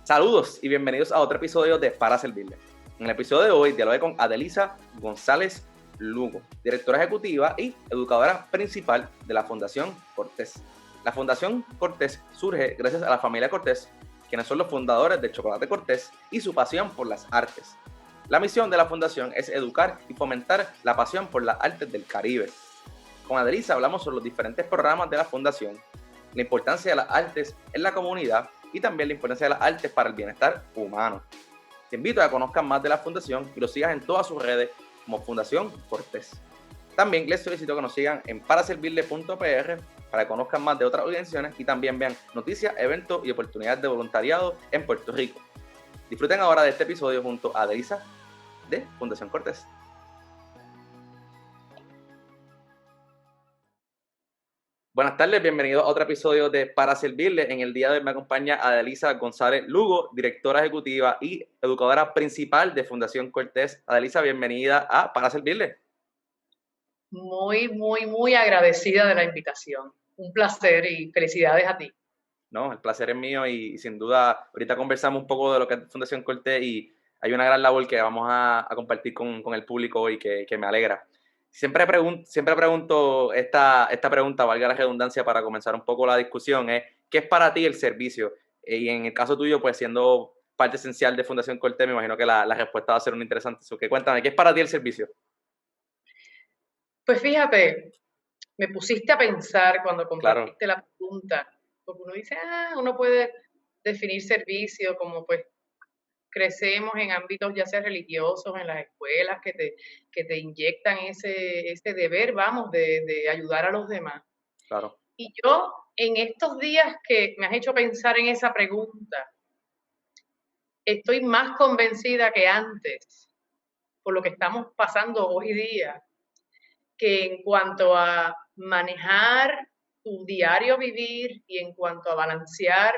Saludos y bienvenidos a otro episodio de Para Servirle. En el episodio de hoy dialogué con Adelisa González Lugo, directora ejecutiva y educadora principal de la Fundación Cortés. La Fundación Cortés surge gracias a la familia Cortés, quienes son los fundadores de Chocolate Cortés y su pasión por las artes. La misión de la fundación es educar y fomentar la pasión por las artes del Caribe. Con Adelisa hablamos sobre los diferentes programas de la fundación, la importancia de las artes en la comunidad y también la importancia de las artes para el bienestar humano. Te invito a que conozcan más de la fundación y lo sigas en todas sus redes como Fundación Cortés. También les solicito que nos sigan en paraservirle.pr para que conozcan más de otras organizaciones y también vean noticias, eventos y oportunidades de voluntariado en Puerto Rico. Disfruten ahora de este episodio junto a Adelisa de Fundación Cortés. Buenas tardes, bienvenidos a otro episodio de Para Servirle. En el día de hoy me acompaña Adelisa González Lugo, directora ejecutiva y educadora principal de Fundación Cortés. Adelisa, bienvenida a Para Servirle. Muy agradecida de la invitación. Un placer y felicidades a ti. No, el placer es mío y sin duda ahorita conversamos un poco de lo que es Fundación Cortés y hay una gran labor que vamos a compartir con el público hoy que me alegra. Siempre pregunto esta pregunta, valga la redundancia, para comenzar un poco la discusión, es ¿qué es para ti el servicio? Y en el caso tuyo, pues siendo parte esencial de Fundación Cortés, me imagino que la respuesta va a ser una interesante. Cuéntame, ¿qué es para ti el servicio? Pues fíjate, me pusiste a pensar cuando Claro, compartiste la pregunta, porque uno dice, uno puede definir servicio como pues crecemos en ámbitos ya sea religiosos, en las escuelas, que te inyectan ese deber, vamos, de ayudar a los demás. claro, Y yo, en estos días que me has hecho pensar en esa pregunta, estoy más convencida que antes por lo que estamos pasando hoy día, que en cuanto a manejar tu diario vivir y en cuanto a balancear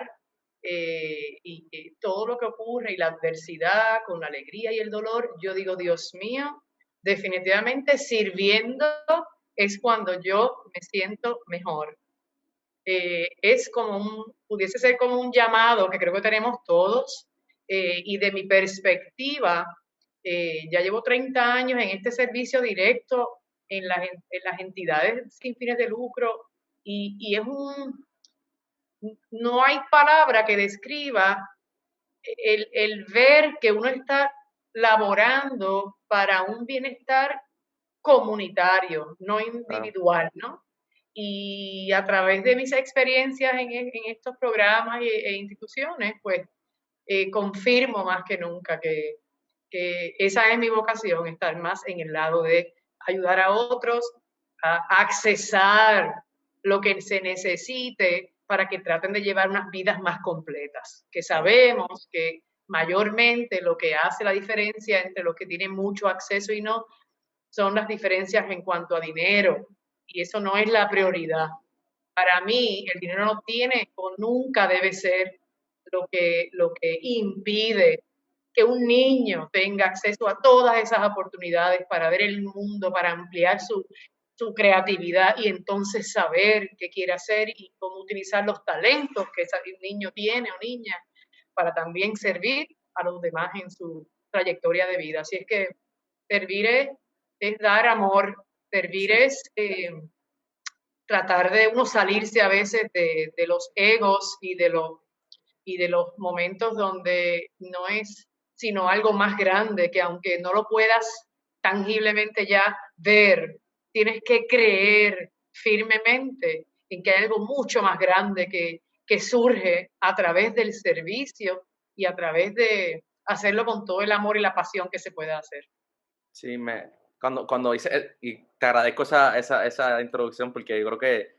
y todo lo que ocurre y la adversidad con la alegría y el dolor, yo digo, Dios mío, definitivamente sirviendo es cuando yo me siento mejor. Es como pudiese ser como un llamado que creo que tenemos todos y de mi perspectiva, ya llevo 30 años en este servicio directo en las entidades sin fines de lucro y no hay palabra que describa el ver que uno está laborando para un bienestar comunitario, no claro. individual, ¿no? Y a través de mis experiencias en estos programas e instituciones, pues confirmo más que nunca que esa es mi vocación, estar más en el lado de ayudar a otros a accesar lo que se necesite para que traten de llevar unas vidas más completas, que sabemos que mayormente lo que hace la diferencia entre los que tienen mucho acceso y no son las diferencias en cuanto a dinero, y eso no es la prioridad. Para mí, el dinero no tiene o nunca debe ser lo que impide que un niño tenga acceso a todas esas oportunidades para ver el mundo, para ampliar su creatividad y entonces saber qué quiere hacer y cómo utilizar los talentos que ese niño tiene o niña para también servir a los demás en su trayectoria de vida. Así es que servir es dar amor, servir Sí. es tratar de uno salirse a veces de los egos y de los momentos donde no es sino algo más grande, que aunque no lo puedas tangiblemente ya ver, tienes que creer firmemente en que hay algo mucho más grande que surge a través del servicio y a través de hacerlo con todo el amor y la pasión que se puede hacer. Sí, cuando hice, y te agradezco esa introducción porque yo creo que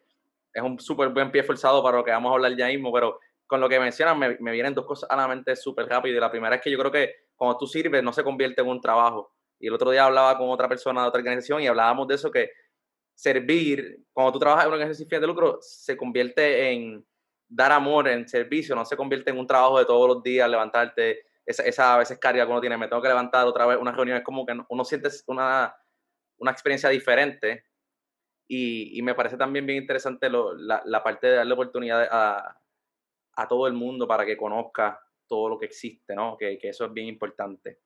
es un súper buen pie forzado para lo que vamos a hablar ya mismo, pero con lo que mencionas me vienen dos cosas a la mente súper rápido. Y la primera es que yo creo que cuando tú sirves no se convierte en un trabajo. Y el otro día hablaba con otra persona de otra organización y hablábamos de eso, que servir, cuando tú trabajas en una organización sin fines de lucro, se convierte en dar amor, en servicio, no se convierte en un trabajo de todos los días, levantarte, esa a veces carga que uno tiene, me tengo que levantar otra vez una reunión, es como que uno siente una experiencia diferente y me parece también bien interesante la parte de darle oportunidad a todo el mundo para que conozca. todo lo que existe, ¿no? Que eso es bien importante.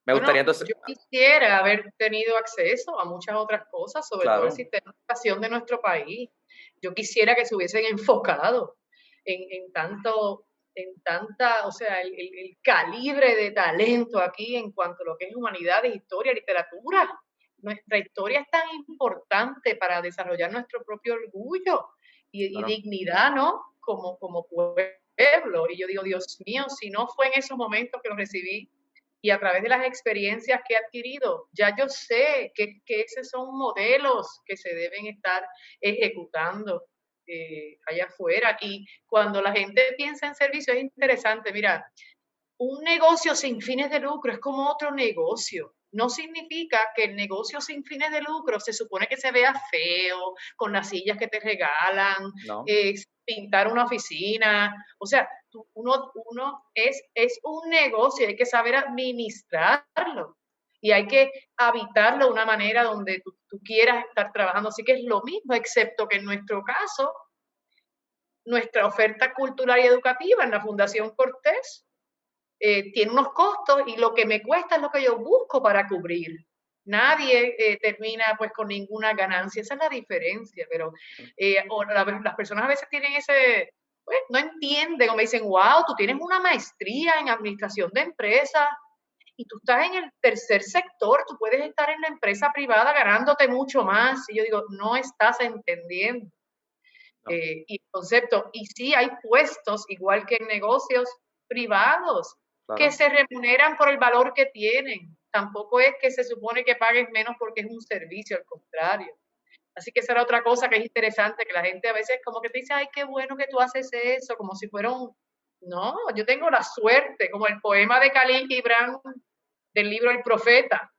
Me Bueno, gustaría entonces, yo quisiera haber tenido acceso a muchas otras cosas, sobre todo el claro, sistema de educación de nuestro país. Yo quisiera que se hubiesen enfocado en tanto, en tanta, o sea, el calibre de talento aquí en cuanto a lo que es humanidades, historia, literatura. Nuestra historia es tan importante para desarrollar nuestro propio orgullo y claro, dignidad, ¿no? Como pueblo. Y yo digo, Dios mío, si no fue en esos momentos que lo recibí, y a través de las experiencias que he adquirido, ya yo sé que esos son modelos que se deben estar ejecutando allá afuera. Y cuando la gente piensa en servicio es interesante, mira, un negocio sin fines de lucro es como otro negocio. No significa que el negocio sin fines de lucro se supone que se vea feo, con las sillas que te regalan, ¿no? pintar una oficina. O sea, uno es un negocio, hay que saber administrarlo y hay que habitarlo de una manera donde tú quieras estar trabajando. Así que es lo mismo, excepto que en nuestro caso, nuestra oferta cultural y educativa en la Fundación Cortés tiene unos costos y lo que me cuesta es lo que yo busco para cubrir. Nadie termina pues con ninguna ganancia, esa es la diferencia, pero las personas a veces tienen ese, pues no entienden o me dicen, wow, tú tienes una maestría en administración de empresas y tú estás en el tercer sector, tú puedes estar en la empresa privada ganándote mucho más. Y yo digo, no estás entendiendo No, y el concepto. Y sí, hay puestos, igual que en negocios privados, que claro. se remuneran por el valor que tienen. Tampoco es que se supone que pagues menos porque es un servicio, al contrario. Así que esa era otra cosa que es interesante, que la gente a veces como que te dice, ay, qué bueno que tú haces eso, como si fuera un... No, yo tengo la suerte, como el poema de Khalil Gibran del libro El Profeta,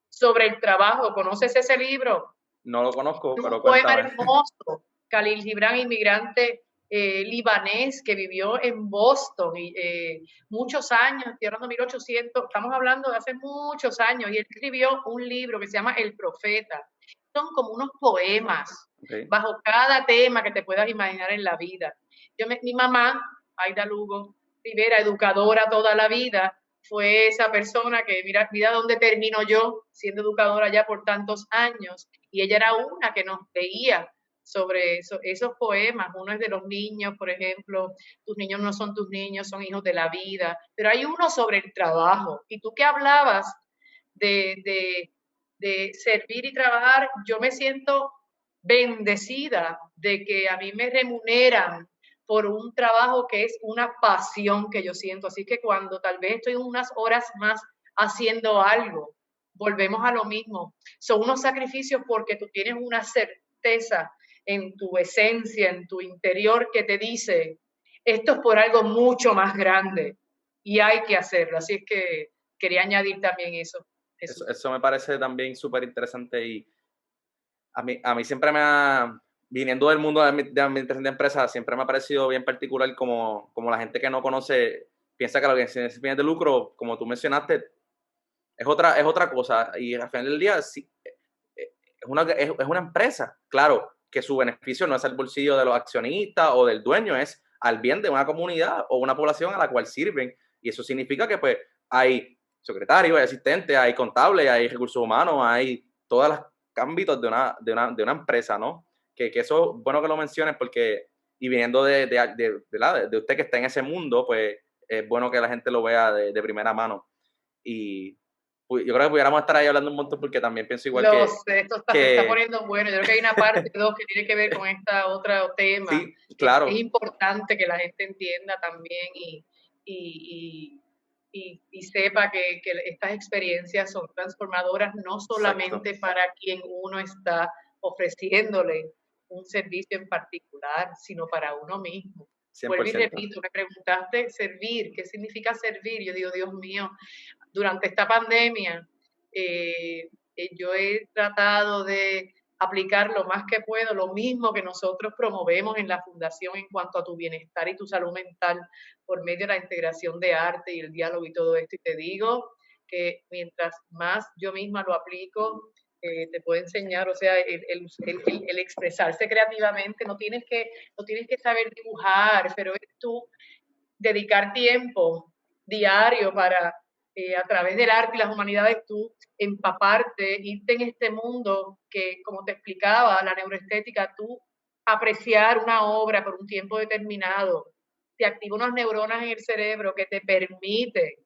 sobre el trabajo. ¿Conoces ese libro? No lo conozco, Un pero poema cuéntame. hermoso. Khalil Gibran, inmigrante libanés que vivió en Boston y, muchos años, estoy hablando de 1800, estamos hablando de hace muchos años, y él escribió un libro que se llama El Profeta. Son como unos poemas Okay. bajo cada tema que te puedas imaginar en la vida. Mi mamá, Aida Lugo Rivera, educadora toda la vida, fue esa persona que, mira dónde termino yo siendo educadora ya por tantos años, y ella era una que nos leía sobre esos poemas. Uno es de los niños, por ejemplo, tus niños no son tus niños, son hijos de la vida, pero hay uno sobre el trabajo. Y tú que hablabas de, de, de servir y trabajar, yo me siento bendecida de que a mí me remuneran por un trabajo que es una pasión que yo siento. Así que cuando tal vez estoy unas horas más haciendo algo, volvemos a lo mismo. Son unos sacrificios porque tú tienes una certeza en tu esencia, en tu interior, que te dice, esto es por algo mucho más grande y hay que hacerlo. Así es que quería añadir también eso, Jesús. Eso me parece también súper interesante y a mí siempre viniendo del mundo de administración de empresas, siempre me ha parecido bien particular como la gente que no conoce piensa que la organización sin fines de lucro, como tú mencionaste, es otra cosa. Y al final del día, sí, es una empresa. Claro, que su beneficio no es al bolsillo de los accionistas o del dueño, es al bien de una comunidad o una población a la cual sirven. Y eso significa que pues hay secretarios, hay asistentes, hay contables, hay recursos humanos, hay todos los ámbitos de una empresa, ¿no? Que eso es bueno que lo menciones porque, y viniendo de usted que está en ese mundo, pues es bueno que la gente lo vea de primera mano. Y pues, yo creo que pudiéramos estar ahí hablando un montón porque también pienso igual Esto se está que poniendo bueno. Yo creo que hay una parte dos que tiene que ver con esta otro tema. sí, Es claro, importante que la gente entienda también y, y sepa que estas experiencias son transformadoras no exacto, solamente para quien uno está ofreciéndole un servicio en particular, sino para uno mismo. cien por Vuelvo y ciento repito, me preguntaste servir, ¿qué significa servir? Yo digo, Dios mío, durante esta pandemia, yo he tratado de aplicar lo más que puedo, lo mismo que nosotros promovemos en la Fundación en cuanto a tu bienestar y tu salud mental por medio de la integración de arte y el diálogo y todo esto. Y te digo que mientras más yo misma lo aplico, te puedo enseñar, o sea, el expresarse creativamente, no tienes que saber dibujar, pero es tú dedicar tiempo diario para, a través del arte y las humanidades, tú empaparte, irte en este mundo que, como te explicaba, la neuroestética, tú apreciar una obra por un tiempo determinado, te activa unas neuronas en el cerebro que te permite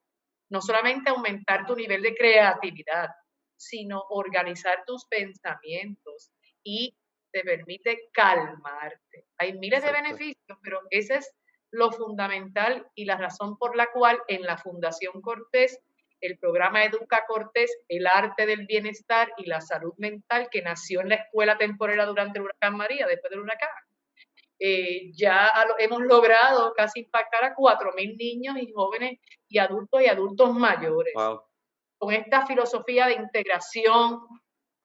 no solamente aumentar tu nivel de creatividad, sino organizar tus pensamientos y te permite calmarte. Hay miles de Perfecto. beneficios, pero ese es lo fundamental y la razón por la cual en la Fundación Cortés, el programa Educa Cortés, el arte del bienestar y la salud mental, que nació en la escuela temporera durante el huracán María, después del huracán, ya hemos logrado casi impactar a 4.000 niños y jóvenes y adultos mayores. Wow. Con esta filosofía de integración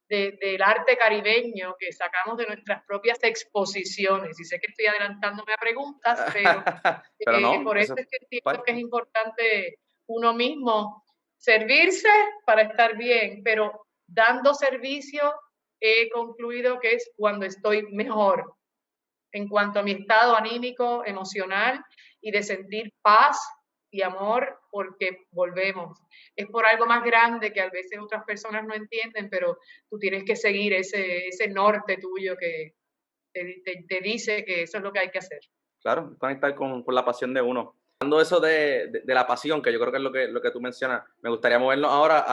del arte caribeño que sacamos de nuestras propias exposiciones. Y sé que estoy adelantándome a preguntas, pero Pero no, por eso eso es es que entiendo que es parte. importante uno mismo servirse para estar bien, pero dando servicio he concluido que es cuando estoy mejor en cuanto a mi estado anímico, emocional y de sentir paz y amor, porque volvemos. Es por algo más grande que a veces otras personas no entienden, pero tú tienes que seguir ese norte tuyo que te dice que eso es lo que hay que hacer. Claro, conectar con la pasión de uno. Hablando eso de la pasión, que yo creo que es lo que tú mencionas, me gustaría movernos ahora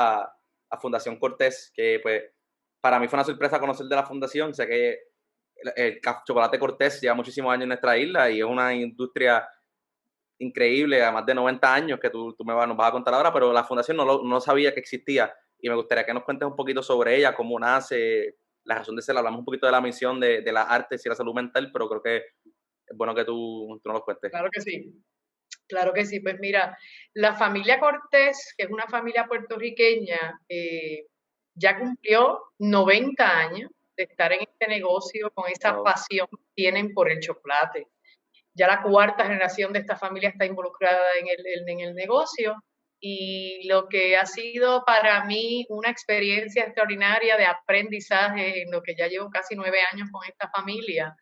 a Fundación Cortés, que pues para mí fue una sorpresa conocer de la fundación. Sé que el chocolate Cortés lleva muchísimos años en nuestra isla y es una industria increíble, a más de 90 años, que tú nos vas a contar ahora, pero la fundación no sabía que existía y me gustaría que nos cuentes un poquito sobre ella, cómo nace, la razón de ser. Hablamos un poquito de la misión de las artes y la salud mental, pero creo que es bueno que tú nos lo cuentes. Claro que sí. Claro que sí, pues mira, la familia Cortés, que es una familia puertorriqueña, ya cumplió 90 años de estar en este negocio con esa Wow. pasión que tienen por el chocolate. Ya la cuarta generación de esta familia está involucrada en el negocio y lo que ha sido para mí una experiencia extraordinaria de aprendizaje en lo que ya llevo casi 9 años con esta familia.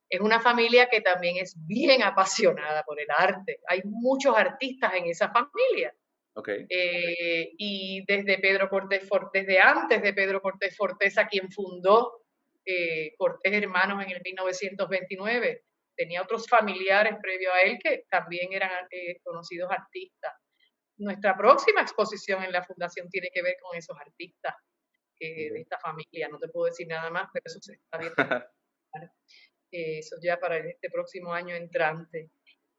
Es una familia que también es bien apasionada por el arte. Hay muchos artistas en esa familia. Ok. Y desde Pedro Cortés Fortés, desde antes de Pedro Cortés Fortés, a quien fundó Cortés Hermanos en el 1929, tenía otros familiares previo a él que también eran conocidos artistas. Nuestra próxima exposición en la fundación tiene que ver con esos artistas de Okay. esta familia. No te puedo decir nada más, pero eso se está viendo. Eso ya para este próximo año entrante.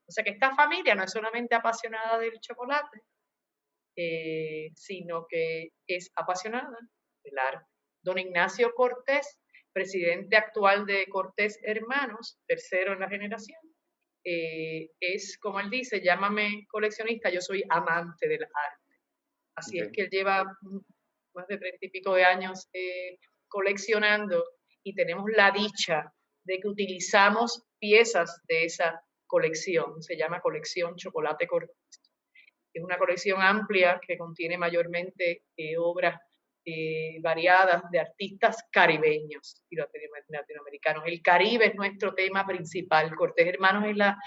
O sea que esta familia no es solamente apasionada del chocolate, sino que es apasionada del arte. Don Ignacio Cortés, presidente actual de Cortés Hermanos, tercero en la generación, es, como él dice, llámame coleccionista, yo soy amante del arte. Así es Okay. que él lleva más de 30 y pico de años coleccionando y tenemos la dicha de que utilizamos piezas de esa colección. Se llama Colección Chocolate Cortés. Es una colección amplia que contiene mayormente obras variadas de artistas caribeños y latinoamericanos. El Caribe es nuestro tema principal. Cortés Hermanos es la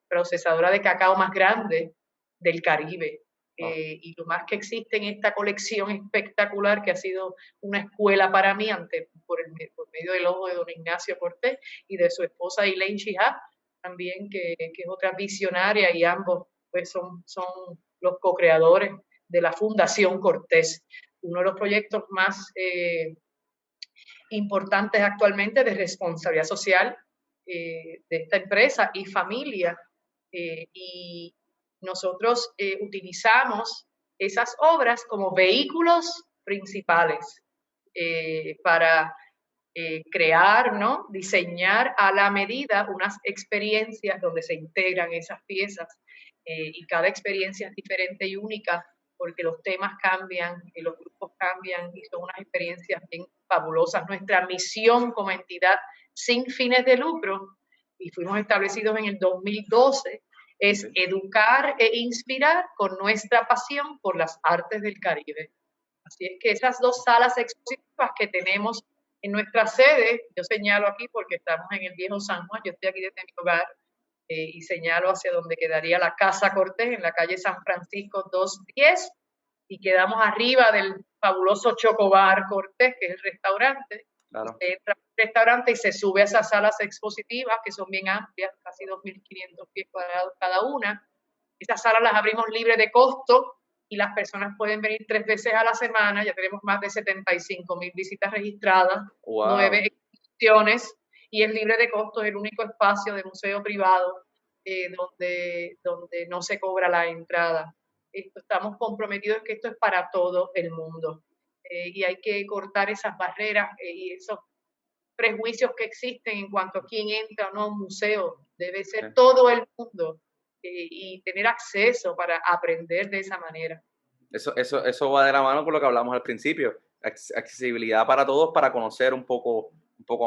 procesadora de cacao más grande del Caribe. Oh, Y lo más que existe en esta colección espectacular que ha sido una escuela para mí por medio del ojo de don Ignacio Cortés y de su esposa Elaine Chihab, también que es otra visionaria y ambos pues son los co-creadores de la Fundación Cortés, uno de los proyectos más importantes actualmente de responsabilidad social de esta empresa y familia. Y nosotros utilizamos esas obras como vehículos principales para crear, ¿no? Diseñar a la medida unas experiencias donde se integran esas piezas y cada experiencia es diferente y única porque los temas cambian y los grupos cambian y son unas experiencias bien fabulosas. Nuestra misión como entidad sin fines de lucro, y fuimos establecidos en el 2012, es okay. educar e inspirar con nuestra pasión por las artes del Caribe. Así es que esas dos salas expositivas que tenemos en nuestra sede, yo señalo aquí porque estamos en el viejo San Juan, yo estoy aquí desde mi hogar, y señalo hacia donde quedaría la Casa Cortés, en la calle San Francisco 210, y quedamos arriba del fabuloso Chocobar Cortés, que es el restaurante. Claro. Se entra al restaurante y se sube a esas salas expositivas, que son bien amplias, casi 2.500 pies cuadrados cada una. Esas salas las abrimos libre de costo y las personas pueden venir 3 veces a la semana. Ya tenemos más de 75,000 visitas registradas, Wow. 9 exposiciones, y es libre de costo, es el único espacio de museo privado donde no se cobra la entrada. Estamos comprometidos en que esto es para todo el mundo, y hay que cortar esas barreras y esos prejuicios que existen en cuanto a quién entra o no a un museo. Debe ser todo el mundo y tener acceso para aprender de esa manera. Eso va de la mano con lo que hablamos al principio. Accesibilidad para todos, para conocer un poco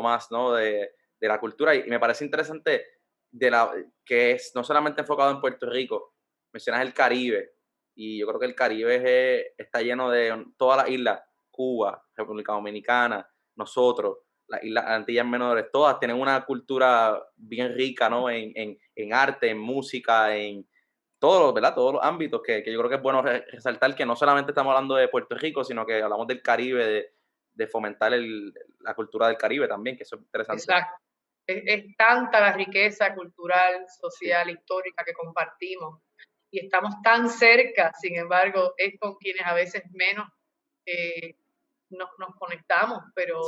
más, ¿no? de la cultura. Y me parece interesante que es no solamente enfocado en Puerto Rico, mencionas el Caribe. Y yo creo que el Caribe está lleno de todas las islas, Cuba, República Dominicana, nosotros, las Islas Antillas Menores, todas tienen una cultura bien rica, ¿no? En arte, en música, en ¿verdad? Todos los ámbitos que yo creo que es bueno resaltar que no solamente estamos hablando de Puerto Rico, sino que hablamos del Caribe, de fomentar la cultura del Caribe también, que eso es interesante. Exacto. Es tanta la riqueza cultural, social, histórica que compartimos y estamos tan cerca, sin embargo, es con quienes a veces menos nos conectamos, pero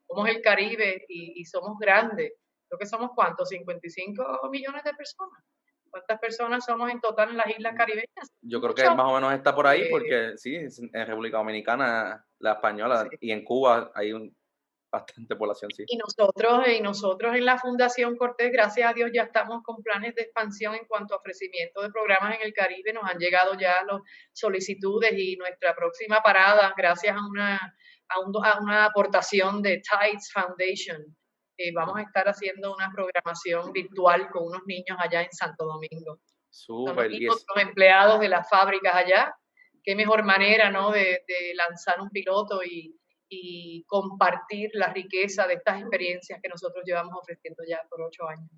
somos el Caribe y somos grandes. Creo que somos, ¿cuántos? 55 millones de personas. ¿Cuántas personas somos en total en las islas caribeñas? Yo creo que más o menos está por ahí, porque sí, en República Dominicana, la española, y en Cuba hay bastante población, sí. Y nosotros en la Fundación Cortés, gracias a Dios, ya estamos con planes de expansión en cuanto a ofrecimiento de programas en el Caribe. Nos han llegado ya las solicitudes y nuestra próxima parada, gracias a una aportación de Tides Foundation, vamos a estar haciendo una programación virtual con unos niños allá en Santo Domingo. Son los niños, los empleados de las fábricas allá. Qué mejor manera, ¿no?, de lanzar un piloto y compartir la riqueza de estas experiencias que nosotros llevamos ofreciendo ya por 8 años.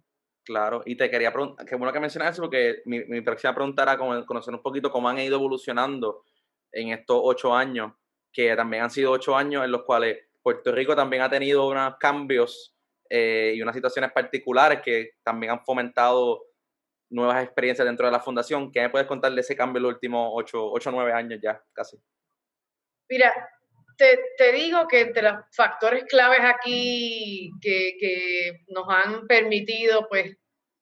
Claro, y te quería preguntar, qué bueno que mencionas eso, porque mi próxima pregunta era conocer un poquito cómo han ido evolucionando en estos 8 años, que también han sido 8 años en los cuales Puerto Rico también ha tenido unos cambios y unas situaciones particulares que también han fomentado nuevas experiencias dentro de la fundación. ¿Qué me puedes contar de ese cambio en los últimos 8 o 9 años ya, casi? Mira, te digo que entre los factores claves aquí que nos han permitido, pues,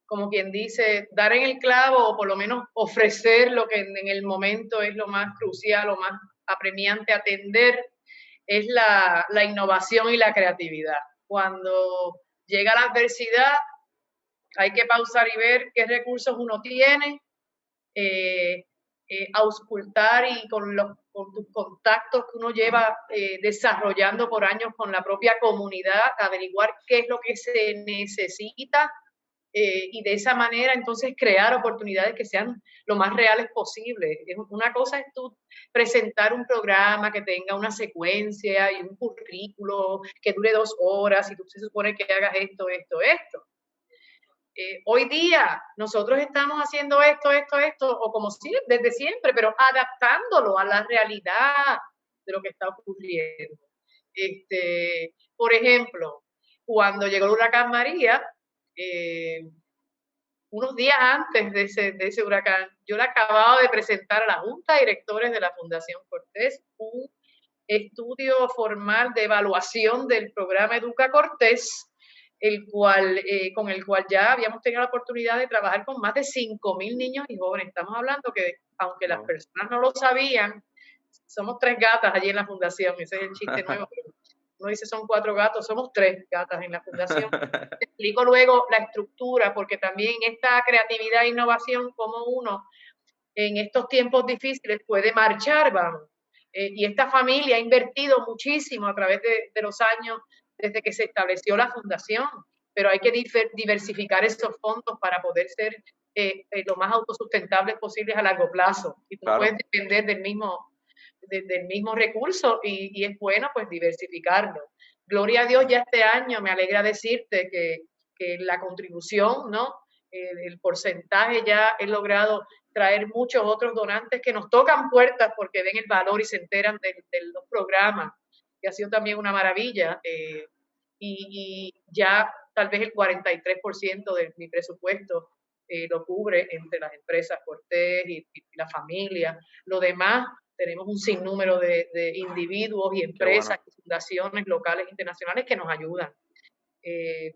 como quien dice, dar en el clavo o por lo menos ofrecer lo que en el momento es lo más crucial, lo más apremiante atender, es la innovación y la creatividad. Cuando llega la adversidad, hay que pausar y ver qué recursos uno tiene, auscultar y con tus contactos que uno lleva desarrollando por años con la propia comunidad, averiguar qué es lo que se necesita y de esa manera entonces crear oportunidades que sean lo más reales posible. Una cosa es tú presentar un programa que tenga una secuencia y un currículo que dure 2 horas y tú se supone que hagas esto. Hoy día nosotros estamos haciendo esto, o como si desde siempre, pero adaptándolo a la realidad de lo que está ocurriendo. Por ejemplo, cuando llegó el huracán María, unos días antes de ese huracán, yo le acababa de presentar a la Junta de Directores de la Fundación Cortés un estudio formal de evaluación del programa Educa Cortés, con el cual ya habíamos tenido la oportunidad de trabajar con más de 5,000 niños y jóvenes. Estamos hablando que, aunque las personas no lo sabían, somos 3 gatas allí en la fundación. Ese es el chiste nuevo. Pero uno dice son 4 gatos, somos 3 gatas en la fundación. Te explico luego la estructura, porque también esta creatividad e innovación, como uno en estos tiempos difíciles puede marchar, vamos. Y esta familia ha invertido muchísimo a través de los años desde que se estableció la fundación, pero hay que diversificar esos fondos para poder ser lo más autosustentables posibles a largo plazo. Y tú no puedes depender del mismo recurso y es bueno pues diversificarlo. Gloria a Dios, ya este año me alegra decirte que la contribución, ¿no?, el porcentaje ya he logrado traer muchos otros donantes que nos tocan puertas porque ven el valor y se enteran de los programas, que ha sido también una maravilla. Y ya tal vez el 43% de mi presupuesto lo cubre entre las empresas Cortés y la familia. Lo demás, tenemos un sinnúmero de individuos y empresas y fundaciones locales e internacionales que nos ayudan.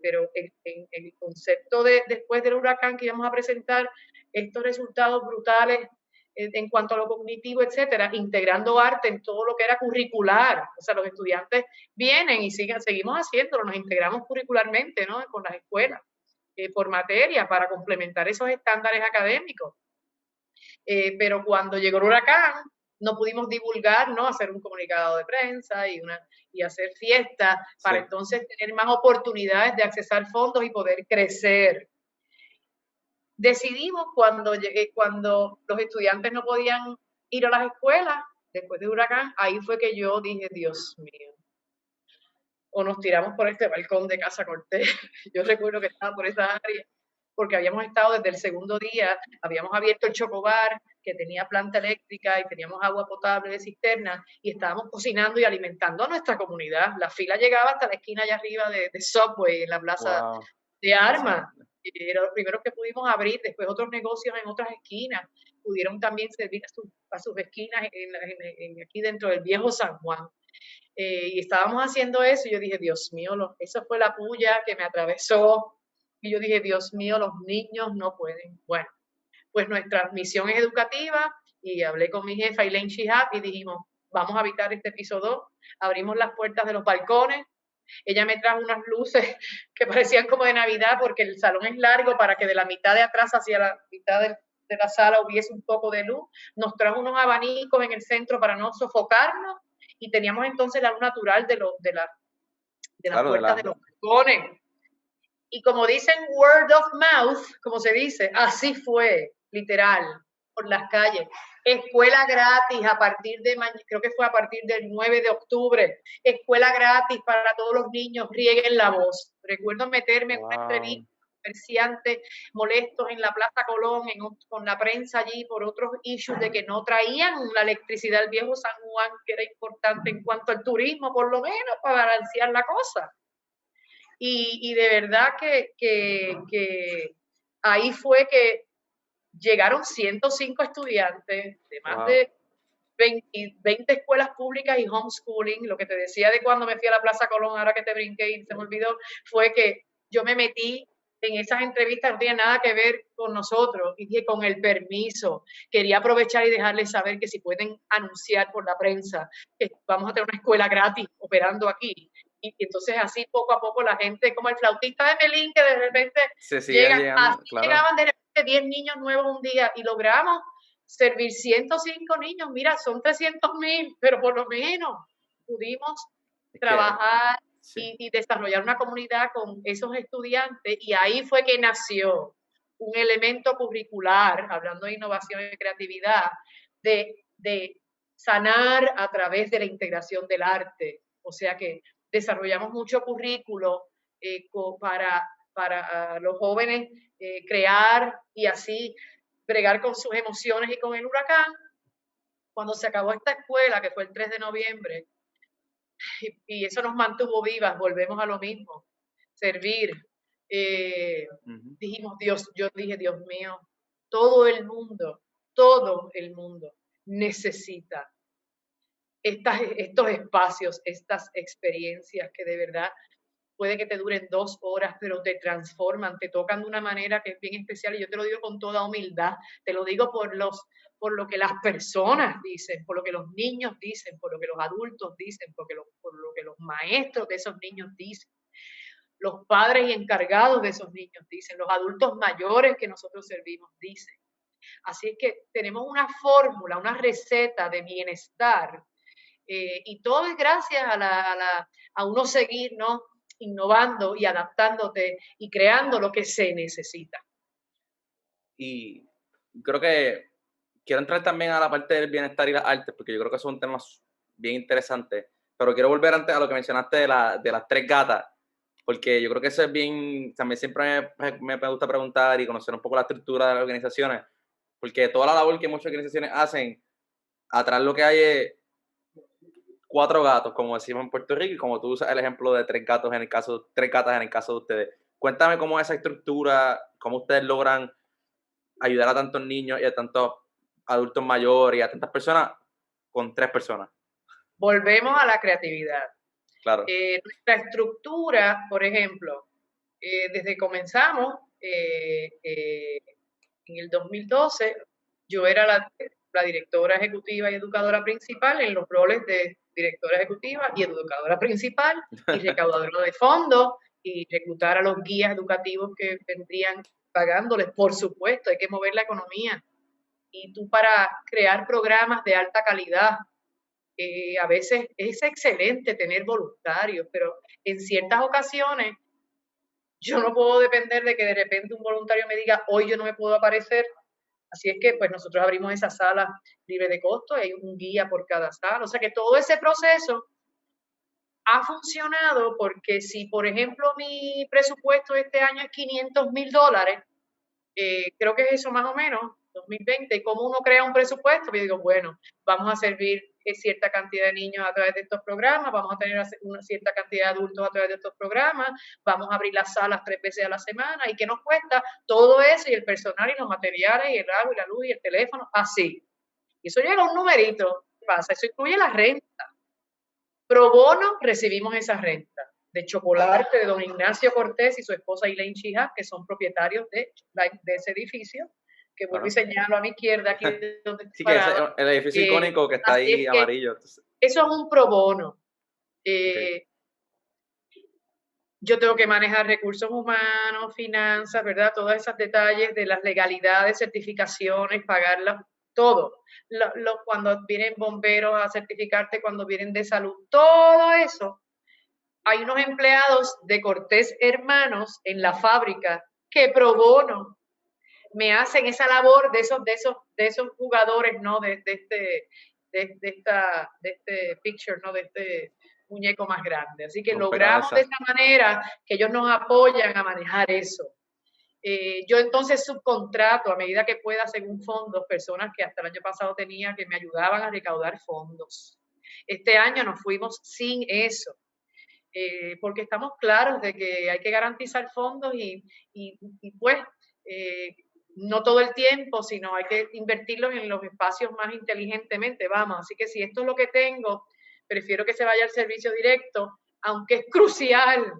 Pero en el concepto de después del huracán que íbamos a presentar estos resultados brutales en cuanto a lo cognitivo, etcétera, integrando arte en todo lo que era curricular. O sea, los estudiantes vienen y seguimos haciéndolo, nos integramos curricularmente, ¿no? Con las escuelas, por materia, para complementar esos estándares académicos. Pero cuando llegó el huracán, no pudimos divulgar, ¿no? Hacer un comunicado de prensa y hacer fiestas para entonces tener más oportunidades de accesar fondos y poder crecer. Decidimos cuando los estudiantes no podían ir a las escuelas después del huracán, ahí fue que yo dije, Dios mío, o nos tiramos por este balcón de Casa Cortés. Yo recuerdo que estaba por esa área porque habíamos estado desde el segundo día, habíamos abierto el Chocobar, que tenía planta eléctrica y teníamos agua potable de cisterna, y estábamos cocinando y alimentando a nuestra comunidad. La fila llegaba hasta la esquina allá arriba de Subway, en la plaza de Armas. Era lo primero que pudimos abrir, después otros negocios en otras esquinas pudieron también servir a sus esquinas aquí dentro del viejo San Juan. Y estábamos haciendo eso y yo dije, Dios mío, esa fue la puya que me atravesó. Y yo dije, Dios mío, los niños no pueden. Bueno, pues nuestra misión es educativa y hablé con mi jefa, Elaine Shihab, y dijimos, vamos a habitar este piso 2. Abrimos las puertas de los balcones. Ella me trajo unas luces que parecían como de Navidad porque el salón es largo para que de la mitad de atrás hacia la mitad de la sala hubiese un poco de luz. Nos trajo unos abanicos en el centro para no sofocarnos y teníamos entonces la luz natural de las puertas de los balcones. Y como dicen word of mouth, como se dice, así fue, literal, por las calles. Escuela gratis a partir de, creo que fue a partir del 9 de octubre. Escuela gratis para todos los niños, rieguen la voz. Recuerdo meterme en una entrevista comerciantes molestos en la Plaza Colón, con la prensa allí por otros issues de que no traían la electricidad del viejo San Juan, que era importante en cuanto al turismo, por lo menos, para balancear la cosa. Y de verdad que ahí fue que llegaron 105 estudiantes de más de 20 escuelas públicas y homeschooling. Lo que te decía de cuando me fui a la Plaza Colón, ahora que te brinqué y se me olvidó, fue que yo me metí en esas entrevistas, no tiene nada que ver con nosotros, y dije, con el permiso, quería aprovechar y dejarles saber que si pueden anunciar por la prensa que vamos a tener una escuela gratis operando aquí. Y entonces así poco a poco la gente, como el flautista de Melín, que de repente llegaban de repente 10 niños nuevos un día y logramos servir 105 niños. Mira, son 300,000, pero por lo menos pudimos trabajar y desarrollar una comunidad con esos estudiantes, y ahí fue que nació un elemento curricular, hablando de innovación y creatividad, de sanar a través de la integración del arte. O sea que desarrollamos mucho currículo para los jóvenes crear y así bregar con sus emociones y con el huracán. Cuando se acabó esta escuela, que fue el 3 de noviembre, y eso nos mantuvo vivas, volvemos a lo mismo, servir. Dijimos, yo dije, Dios mío, todo el mundo necesita estos espacios, estas experiencias que de verdad puede que te duren 2 horas, pero te transforman, te tocan de una manera que es bien especial, y yo te lo digo con toda humildad, te lo digo por lo que las personas dicen, por lo que los niños dicen, por lo que los adultos dicen, por lo que los maestros de esos niños dicen, los padres y encargados de esos niños dicen, los adultos mayores que nosotros servimos dicen. Así es que tenemos una fórmula, una receta de bienestar, y todo es gracias a uno seguir, ¿no?, innovando y adaptándote y creando lo que se necesita. Y creo que quiero entrar también a la parte del bienestar y las artes, porque yo creo que son temas bien interesantes, pero quiero volver antes a lo que mencionaste de las 3 gatas, porque yo creo que eso es bien, también siempre me gusta preguntar y conocer un poco la estructura de las organizaciones, porque toda la labor que muchas organizaciones hacen, atrás lo que hay es 4 gatos, como decimos en Puerto Rico, y como tú usas el ejemplo de 3 gatos en el caso, 3 gatas en el caso de ustedes. Cuéntame cómo es esa estructura, cómo ustedes logran ayudar a tantos niños y a tantos adultos mayores y a tantas personas con 3 personas. Volvemos a la creatividad. Claro. Nuestra estructura, por ejemplo, desde que comenzamos, en el 2012, yo era la directora ejecutiva y educadora principal en los roles de directora ejecutiva y educadora principal y recaudadora de fondos y reclutar a los guías educativos que vendrían pagándoles. Por supuesto, hay que mover la economía. Y tú para crear programas de alta calidad, a veces es excelente tener voluntarios, pero en ciertas ocasiones yo no puedo depender de que de repente un voluntario me diga, hoy yo no me puedo aparecer. Así es que pues nosotros abrimos esa sala libre de costo, hay un guía por cada sala. O sea que todo ese proceso ha funcionado porque si, por ejemplo, mi presupuesto este año es $500,000, creo que es eso más o menos, 2020, y cómo uno crea un presupuesto, yo digo, bueno, vamos a servir cierta cantidad de niños a través de estos programas, vamos a tener una cierta cantidad de adultos a través de estos programas, vamos a abrir las salas 3 veces a la semana, y qué nos cuesta todo eso, y el personal, y los materiales, y el agua, y la luz, y el teléfono, así. Y eso llega a un numerito, ¿qué pasa? Eso incluye la renta. Pro bono recibimos esa renta de Chocolate, de don Ignacio Cortés y su esposa Elaine Chija, que son propietarios de ese edificio, que vuelvo y señalo a mi izquierda, aquí donde estoy Sí, que ese, parada. el edificio icónico que está Así es ahí que amarillo. Entonces, eso es un pro bono. okay. Yo tengo que manejar recursos humanos, finanzas, ¿verdad? Todos esos detalles de las legalidades, certificaciones, pagarlas, todo. Cuando vienen bomberos a certificarte, cuando vienen de salud, todo eso. Hay unos empleados de Cortés Hermanos en la fábrica que pro bono me hacen esa labor de esos jugadores, ¿no? De este picture, ¿no? De este muñeco más grande. Así que logramos de Rompecabezas. esa manera que ellos nos apoyan a manejar eso. Yo entonces subcontrato a medida que pueda, según fondos, personas que hasta el año pasado tenía que me ayudaban a recaudar fondos. Este año nos fuimos sin eso. Porque estamos claros de que hay que garantizar fondos y pues no todo el tiempo, sino hay que invertirlos en los espacios más inteligentemente, vamos. Así que si esto es lo que tengo, prefiero que se vaya al servicio directo, aunque es crucial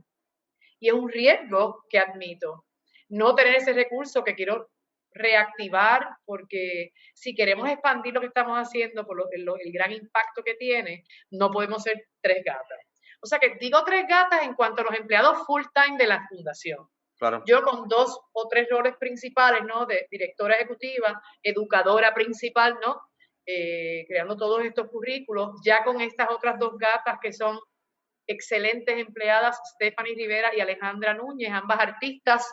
y es un riesgo que admito. No tener ese recurso que quiero reactivar, porque si queremos expandir lo que estamos haciendo por el gran impacto que tiene, no podemos ser 3 gatas. O sea que digo 3 gatas en cuanto a los empleados full time de la fundación. Claro. Yo con 2 o 3 roles principales, ¿no? De directora ejecutiva, educadora principal, ¿no? Creando todos estos currículos, ya con estas otras 2 gatas que son excelentes empleadas, Stephanie Rivera y Alejandra Núñez, ambas artistas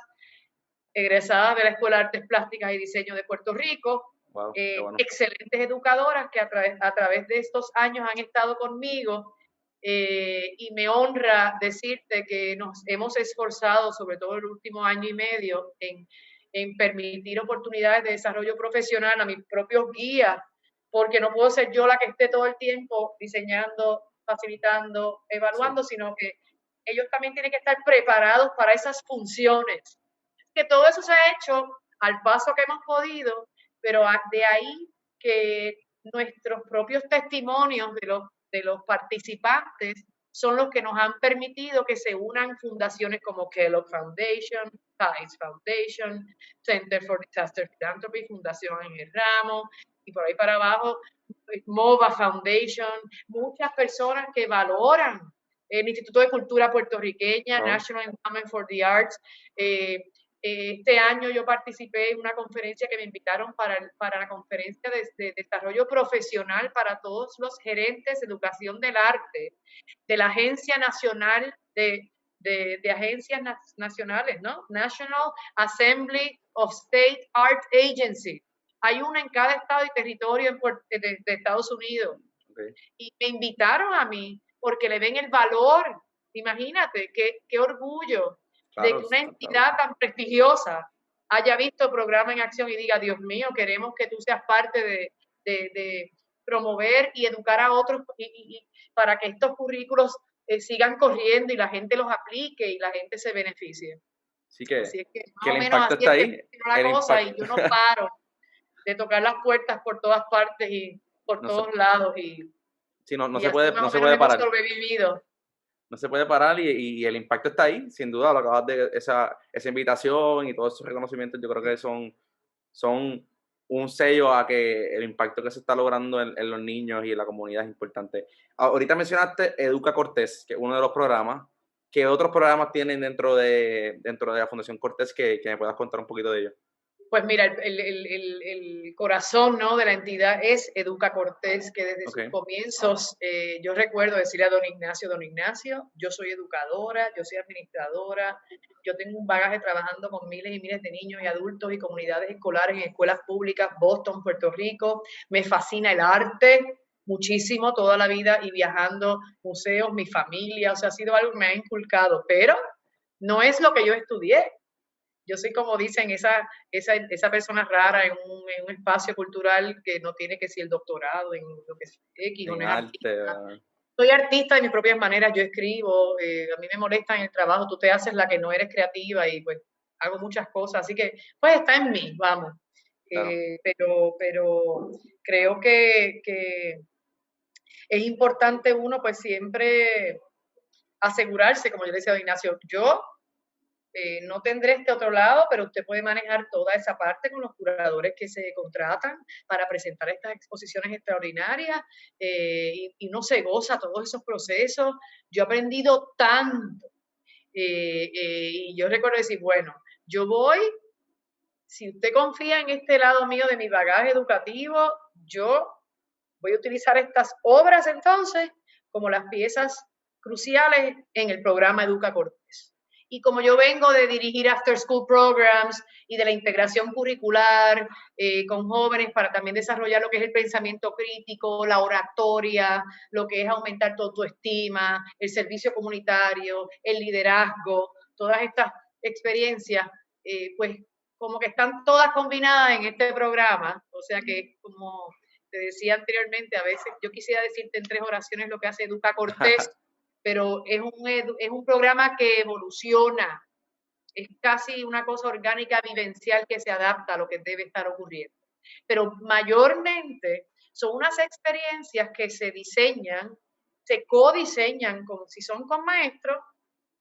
egresadas de la Escuela de Artes Plásticas y Diseño de Puerto Rico, Wow, qué bueno. excelentes educadoras que a través de estos años han estado conmigo, y me honra decirte que nos hemos esforzado, sobre todo el último año y medio, en permitir oportunidades de desarrollo profesional a mis propios guías, porque no puedo ser yo la que esté todo el tiempo diseñando, facilitando, evaluando, sí, sino que ellos también tienen que estar preparados para esas funciones. Que todo eso se ha hecho al paso que hemos podido, pero de ahí que nuestros propios testimonios de los participantes son los que nos han permitido que se unan fundaciones como Kellogg Foundation, Tides Foundation, Center for Disaster Philanthropy, Fundación en el Ramo, y por ahí para abajo, MOVA Foundation, muchas personas que valoran el Instituto de Cultura Puertorriqueña, wow, National Endowment for the Arts. Este año yo participé en una conferencia que me invitaron para la conferencia de desarrollo profesional para todos los gerentes de educación del arte de la Agencia Nacional de Agencias Nacionales, ¿no? National Assembly of State Art Agency. Hay una en cada estado y territorio de Estados Unidos. Okay. Y me invitaron a mí porque le ven el valor Imagínate, qué orgullo de Claro, que una claro. entidad tan prestigiosa haya visto el programa en acción y diga, Dios mío, queremos que tú seas parte de promover y educar a otros y para que estos currículos sigan corriendo y la gente los aplique y la gente se beneficie. Así Así es que que más el o menos impacto así está es que ahí, funciona la el cosa y impacto yo no paro de tocar las puertas por todas partes y por no se, todos lados sí, no y se así puede, más no o se menos puede hemos parar. sobrevivido. No se puede parar y el impacto está ahí, sin duda, lo acabas de, esa invitación y todos esos reconocimientos, yo creo que son un sello a que el impacto que se está logrando en los niños y en la comunidad es importante. Ahorita mencionaste Educa Cortés, que es uno de los programas. ¿Qué otros programas tienen dentro de la Fundación Cortés que me puedas contar un poquito de ellos? Pues mira, el corazón, ¿no?, de la entidad es Educa Cortés, que desde Ok, sus comienzos, yo recuerdo decirle a don Ignacio, yo soy educadora, yo soy administradora, yo tengo un bagaje trabajando con miles y miles de niños y adultos y comunidades escolares en escuelas públicas, Boston, Puerto Rico, me fascina el arte muchísimo toda la vida y viajando, museos, mi familia, o sea, ha sido algo que me ha inculcado, pero no es lo que yo estudié. Yo soy, como dicen, esa persona rara en un espacio cultural que no tiene que ser el doctorado en lo que es X o no en es arte. artista. Soy artista de mis propias maneras, yo escribo, a mí me molesta en el trabajo, tú te haces la que no eres creativa y pues hago muchas cosas, así que pues está en mí, vamos. Claro. Pero creo que es importante uno pues siempre asegurarse, como yo decía a Ignacio, yo no tendré este otro lado, pero usted puede manejar toda esa parte con los curadores que se contratan para presentar estas exposiciones extraordinarias y uno se goza todos esos procesos. Yo he aprendido tanto y yo recuerdo decir, bueno, yo voy, si usted confía en este lado mío de mi bagaje educativo, yo voy a utilizar estas obras entonces como las piezas cruciales en el programa Educa Cortés. Y como yo vengo de dirigir after school programs y de la integración curricular con jóvenes para también desarrollar lo que es el pensamiento crítico, la oratoria, lo que es aumentar tu autoestima, el servicio comunitario, el liderazgo, todas estas experiencias, pues como que están todas combinadas en este programa, o sea que como te decía anteriormente, a veces yo quisiera decirte en 3 oraciones lo que hace Educa Cortés, pero es un programa que evoluciona, es casi una cosa orgánica, vivencial que se adapta a lo que debe estar ocurriendo. Pero mayormente son unas experiencias que se diseñan, se codiseñan, como si son con maestros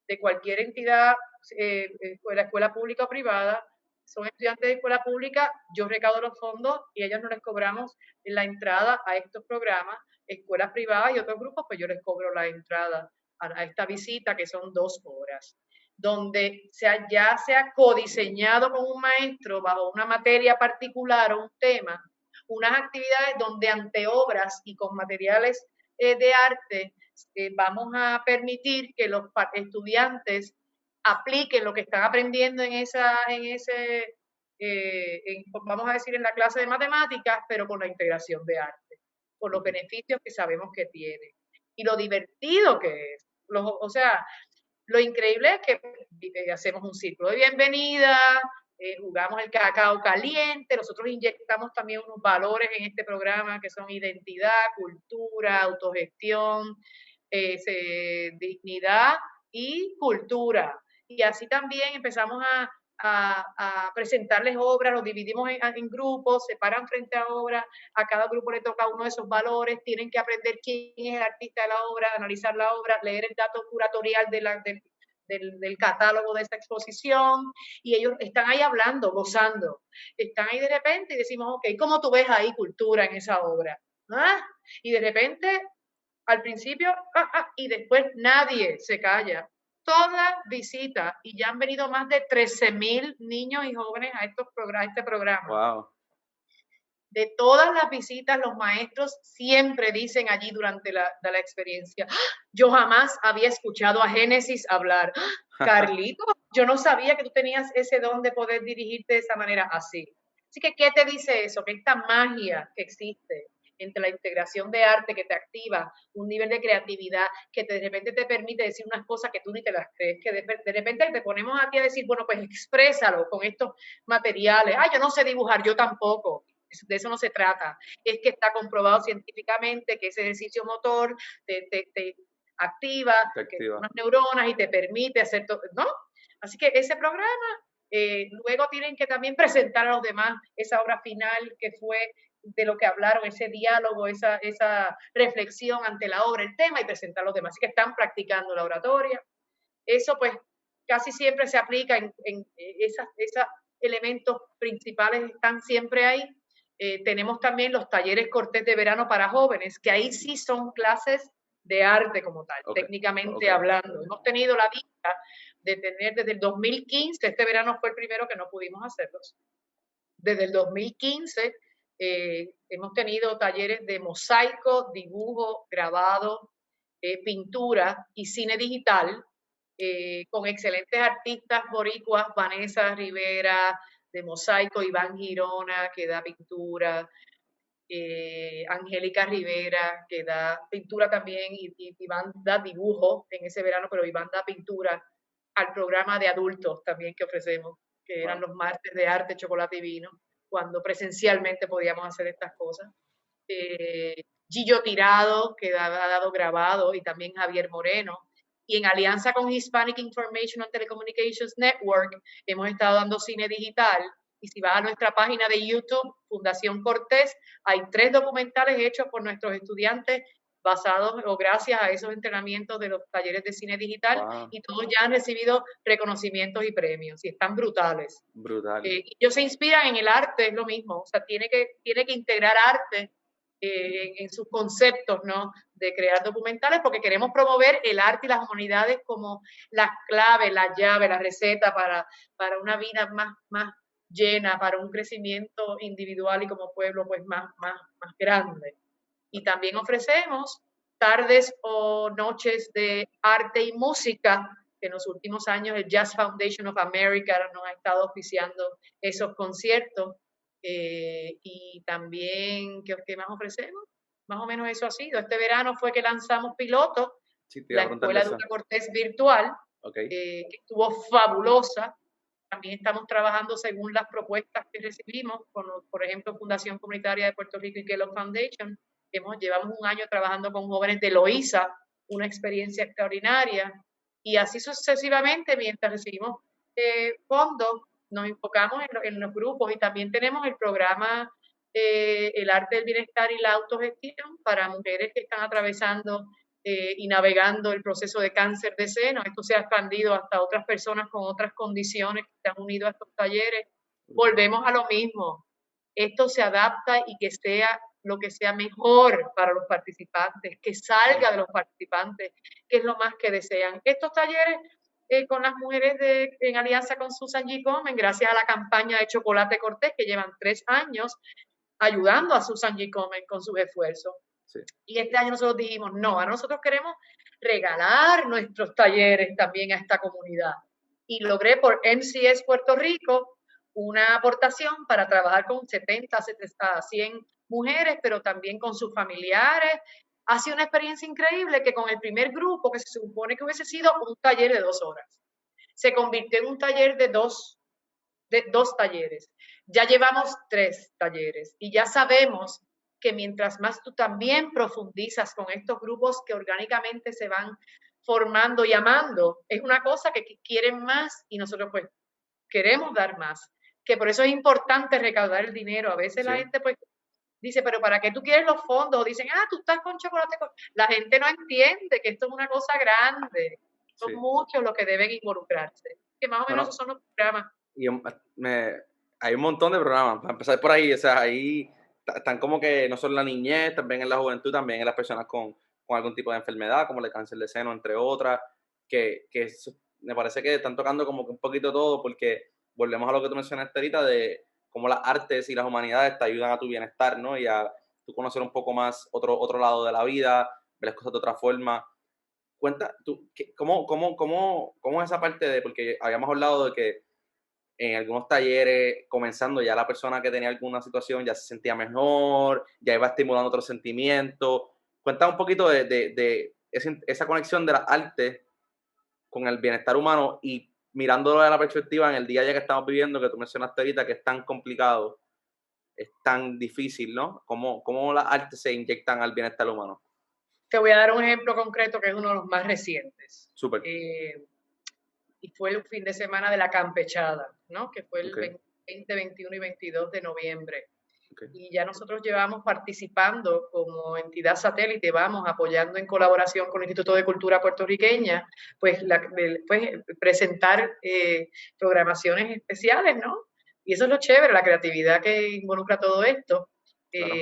de cualquier entidad, escuela pública o privada, son estudiantes de escuela pública, yo recaudo los fondos y a ellos no les cobramos la entrada a estos programas, escuelas privadas y otros grupos, pues yo les cobro la entrada a esta visita que son 2 horas, donde ya se ha codiseñado con un maestro bajo una materia particular o un tema, unas actividades donde ante obras y con materiales de arte vamos a permitir que los estudiantes apliquen lo que están aprendiendo vamos a decir, en la clase de matemáticas, pero con la integración de arte, por los beneficios que sabemos que tiene y lo divertido que es. O sea, lo increíble es que hacemos un círculo de bienvenida, jugamos el cacao caliente, nosotros inyectamos también unos valores en este programa que son identidad, cultura, autogestión, dignidad y cultura. Y así también empezamos a presentarles obras, los dividimos en grupos, se paran frente a obras, a cada grupo le toca uno de esos valores, tienen que aprender quién es el artista de la obra, analizar la obra, leer el dato curatorial del catálogo de esta exposición, y ellos están ahí hablando, gozando, están ahí de repente y decimos, ok, ¿cómo tú ves ahí cultura en esa obra? ¿Ah? Y de repente, al principio, y después nadie se calla. Toda visita, y ya han venido más de 13,000 niños y jóvenes a este programa. Wow. De todas las visitas, los maestros siempre dicen allí durante la experiencia, yo jamás había escuchado a Génesis hablar. Carlito, yo no sabía que tú tenías ese don de poder dirigirte de esa manera así. Así que, ¿qué te dice eso? Que esta magia que existe entre la integración de arte que te activa, un nivel de creatividad que de repente te permite decir unas cosas que tú ni te las crees, que de repente te ponemos a ti a decir, bueno, pues exprésalo con estos materiales. Yo no sé dibujar, yo tampoco. De eso no se trata. Es que está comprobado científicamente que ese ejercicio motor te activa, unas neuronas y te permite hacer todo, ¿no? Así que ese programa, luego tienen que también presentar a los demás esa obra final que fue de lo que hablaron, ese diálogo, esa reflexión ante la obra, el tema, y presentar a los demás. Así que están practicando la oratoria. Eso pues casi siempre se aplica en esos elementos principales, están siempre ahí. Tenemos también los talleres Cortés de verano para jóvenes, que ahí sí son clases de arte como tal, técnicamente hablando. Hemos tenido la dicha de tener desde el 2015, este verano fue el primero que no pudimos hacerlos. Desde el 2015 hemos tenido talleres de mosaico, dibujo, grabado, pintura y cine digital, con excelentes artistas boricuas, Vanessa Rivera de mosaico, Iván Girona que da pintura, Angélica Rivera que da pintura también, y Iván da dibujo en ese verano, pero Iván da pintura al programa de adultos también que ofrecemos, que eran los martes de arte, chocolate y vino, cuando presencialmente podíamos hacer estas cosas. Gillo Tirado, que ha dado grabado, y también Javier Moreno. Y en alianza con Hispanic Information and Telecommunications Network, hemos estado dando cine digital. Y si vas a nuestra página de YouTube, Fundación Cortés, hay 3 documentales hechos por nuestros estudiantes basados o gracias a esos entrenamientos de los talleres de cine digital, y todos ya han recibido reconocimientos y premios, y están brutales. Ellos se inspiran en el arte, es lo mismo, o sea, tiene que integrar arte en sus conceptos, ¿no? De crear documentales, porque queremos promover el arte y las humanidades como las claves, las llaves, la receta para una vida más llena, para un crecimiento individual y como pueblo pues más grande. Y también ofrecemos tardes o noches de arte y música, que en los últimos años el Jazz Foundation of America nos ha estado oficiando esos conciertos. Y también, ¿qué más ofrecemos? Más o menos eso ha sido. Este verano fue que lanzamos Piloto, la Escuela Educa Cortés virtual, que estuvo fabulosa. También estamos trabajando según las propuestas que recibimos, con, por ejemplo, Fundación Comunitaria de Puerto Rico y Kellogg Foundation. Llevamos un año trabajando con jóvenes de Loíza, una experiencia extraordinaria, y así sucesivamente, mientras recibimos fondos, nos enfocamos en los grupos, y también tenemos el programa El Arte del Bienestar y la Autogestión para mujeres que están atravesando y navegando el proceso de cáncer de seno. Esto se ha expandido hasta otras personas con otras condiciones que se han unido a estos talleres. Volvemos a lo mismo. Esto se adapta y que sea lo que sea mejor para los participantes, que salga de los participantes, que es lo más que desean. Estos talleres con las mujeres en alianza con Susan G. Komen, gracias a la campaña de Chocolate Cortés, que llevan 3 años ayudando a Susan G. Komen con sus esfuerzos. Sí. Y este año nosotros dijimos, no, ahora nosotros queremos regalar nuestros talleres también a esta comunidad. Y logré por MCS Puerto Rico una aportación para trabajar con 70 a 100 mujeres, pero también con sus familiares. Ha sido una experiencia increíble que con el primer grupo, que se supone que hubiese sido un taller de 2 horas, se convirtió en un taller de dos talleres. Ya llevamos 3 talleres y ya sabemos que mientras más tú también profundizas con estos grupos que orgánicamente se van formando y amando, es una cosa que quieren más y nosotros pues queremos dar más, que por eso es importante recaudar el dinero. A veces la gente pues dice, pero ¿para qué tú quieres los fondos? O dicen, tú estás con chocolate. La gente no entiende que esto es una cosa grande. Son muchos los que deben involucrarse. Que más o menos esos son los programas. Y hay un montón de programas, para empezar por ahí, o sea, ahí están como que no solo en la niñez, también en la juventud, también en las personas con algún tipo de enfermedad, como el cáncer de seno, entre otras, que me parece que están tocando como que un poquito todo, porque volvemos a lo que tú mencionaste ahorita, de cómo las artes y las humanidades te ayudan a tu bienestar, ¿no? Y a tú conocer un poco más otro lado de la vida, ver las cosas de otra forma. Cuenta, ¿cómo es esa parte de, porque habíamos hablado de que en algunos talleres, comenzando ya la persona que tenía alguna situación ya se sentía mejor, ya iba estimulando otros sentimientos. Cuéntame un poquito de esa conexión de las artes con el bienestar humano y mirándolo de la perspectiva en el día a día que estamos viviendo, que tú mencionaste ahorita, que es tan complicado, es tan difícil, ¿no? ¿Cómo las artes se inyectan al bienestar humano? Te voy a dar un ejemplo concreto que es uno de los más recientes. Súper. Y fue el fin de semana de la campechada, ¿no? Que fue el Ok, 20, 21 y 22 de noviembre. ok. Y ya nosotros llevamos participando como entidad satélite, vamos apoyando en colaboración con el Instituto de Cultura Puertorriqueña, pues, presentar programaciones especiales, ¿no? Y eso es lo chévere, la creatividad que involucra todo esto, Claro.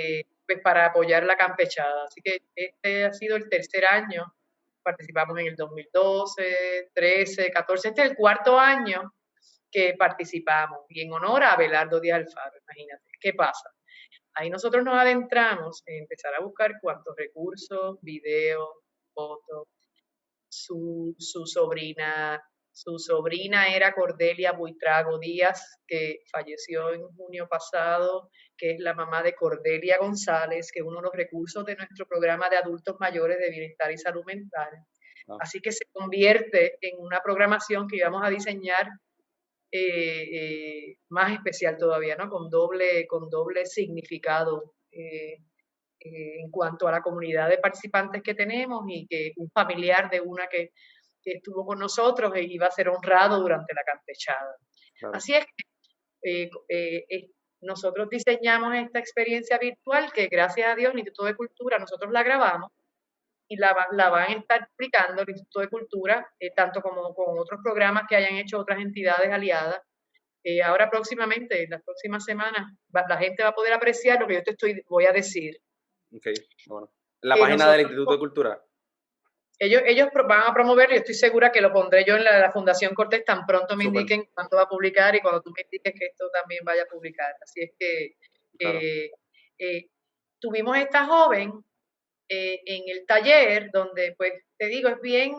pues para apoyar la campechada. Así que este ha sido el tercer año, participamos en el 2012, 13, 14, este es el cuarto año que participamos, y en honor a Abelardo Díaz Alfaro, imagínate, ¿qué pasa? Ahí nosotros nos adentramos en empezar a buscar cuántos recursos, videos, fotos. Su sobrina era Cordelia Buitrago Díaz, que falleció en junio pasado, que es la mamá de Cordelia González, que es uno de los recursos de nuestro programa de adultos mayores de bienestar y salud mental. Ah, Así que se convierte en una programación que íbamos a diseñar más especial todavía, ¿no? Con doble significado en cuanto a la comunidad de participantes que tenemos y que un familiar de una que estuvo con nosotros e iba a ser honrado durante la campechada. claro. Así es que nosotros diseñamos esta experiencia virtual que gracias a Dios el Instituto de Cultura, nosotros la grabamos y la van a estar explicando el Instituto de Cultura, tanto como con otros programas que hayan hecho otras entidades aliadas. Ahora próximamente, en las próximas semanas, la gente va a poder apreciar lo que yo voy a decir. Ok, bueno. La página del Nosotros, Instituto de Cultura. ellos van a promover, y estoy segura que lo pondré yo en la Fundación Cortés tan pronto me Súper, indiquen cuándo va a publicar y cuando tú me indiques que esto también vaya a publicar. Así es que claro. eh, eh, tuvimos esta joven en el taller donde, pues, te digo, es bien,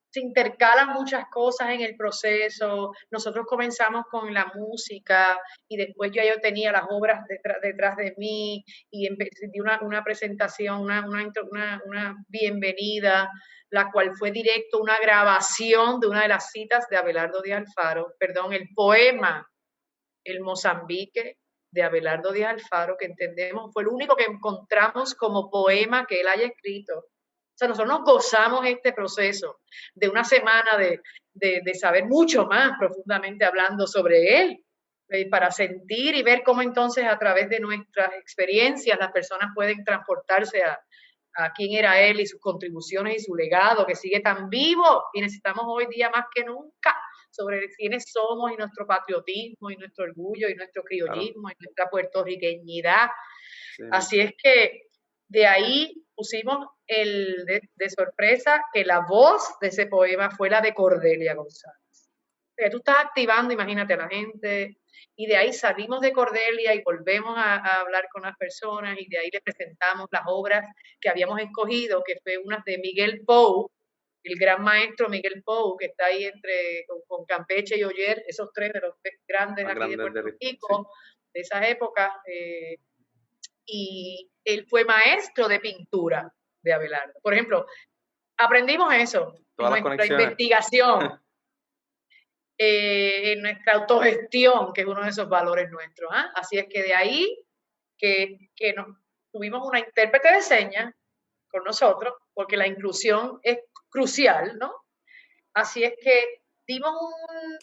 se intercalan muchas cosas en el proceso. Nosotros comenzamos con la música y después yo tenía las obras detrás de mí y di una presentación, una bienvenida, la cual fue directo una grabación de una de las citas de Abelardo Díaz Alfaro, perdón, el poema El Mozambique de Abelardo Díaz Alfaro, que entendemos fue el único que encontramos como poema que él haya escrito. O sea, nosotros nos gozamos este proceso de una semana de saber mucho más profundamente hablando sobre él, para sentir y ver cómo entonces a través de nuestras experiencias las personas pueden transportarse a quién era él y sus contribuciones y su legado que sigue tan vivo y necesitamos hoy día más que nunca sobre quiénes somos y nuestro patriotismo y nuestro orgullo y nuestro Claro. criollismo y nuestra puertorriqueñidad. Sí, Así es que de ahí pusimos de sorpresa que la voz de ese poema fue la de Cordelia González. O sea, tú estás activando, imagínate a la gente, y de ahí salimos de Cordelia y volvemos a hablar con las personas y de ahí le presentamos las obras que habíamos escogido, que fue unas de Miguel Pou, el gran maestro Miguel Pou, que está ahí con Campeche y Oyer, esos tres de los tres grandes más aquí de grande Puerto sí, Rico, de esas épocas, y él fue maestro de pintura de Abelardo. Por ejemplo, aprendimos eso en todas las nuestra conexiones. investigación, en nuestra autogestión, que es uno de esos valores nuestros. ¿Ah? Así es que de ahí que tuvimos una intérprete de señas con nosotros, porque la inclusión es crucial, ¿no? Así es que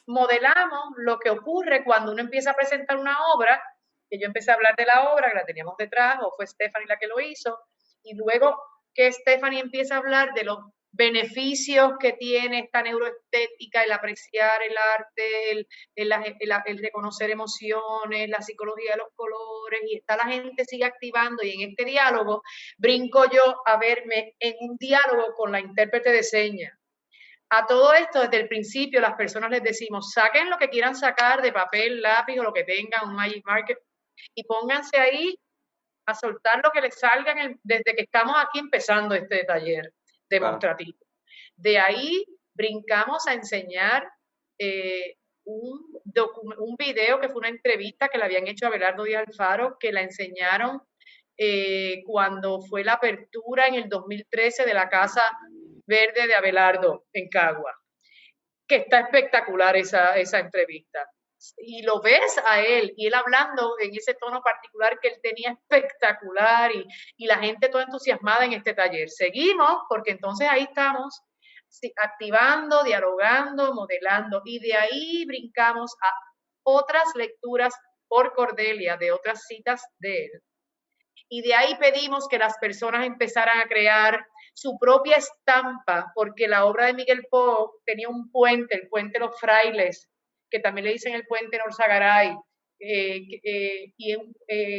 modelamos lo que ocurre cuando uno empieza a presentar una obra, que yo empecé a hablar de la obra, que la teníamos detrás, o fue Stephanie la que lo hizo, y luego que Stephanie empieza a hablar de los beneficios que tiene esta neuroestética, el apreciar el arte, el reconocer emociones, la psicología de los colores, y está la gente sigue activando, y en este diálogo brinco yo a verme en un diálogo con la intérprete de señas. A todo esto, desde el principio, las personas les decimos, saquen lo que quieran sacar de papel, lápiz o lo que tengan, un Magic Marker, y pónganse ahí a soltar lo que les salga desde que estamos aquí empezando este taller Claro. demostrativo. De ahí brincamos a enseñar un video que fue una entrevista que le habían hecho a Abelardo Díaz Alfaro, que la enseñaron cuando fue la apertura en el 2013 de la Casa Verde de Abelardo en Cagua, que está espectacular esa entrevista. Y lo ves a él, y él hablando en ese tono particular que él tenía espectacular, y la gente toda entusiasmada en este taller. Seguimos, porque entonces ahí estamos activando, dialogando, modelando, y de ahí brincamos a otras lecturas por Cordelia de otras citas de él. Y de ahí pedimos que las personas empezaran a crear su propia estampa, porque la obra de Miguel Poe tenía un puente, el puente de los frailes, que también le dicen el puente Norzagaray, que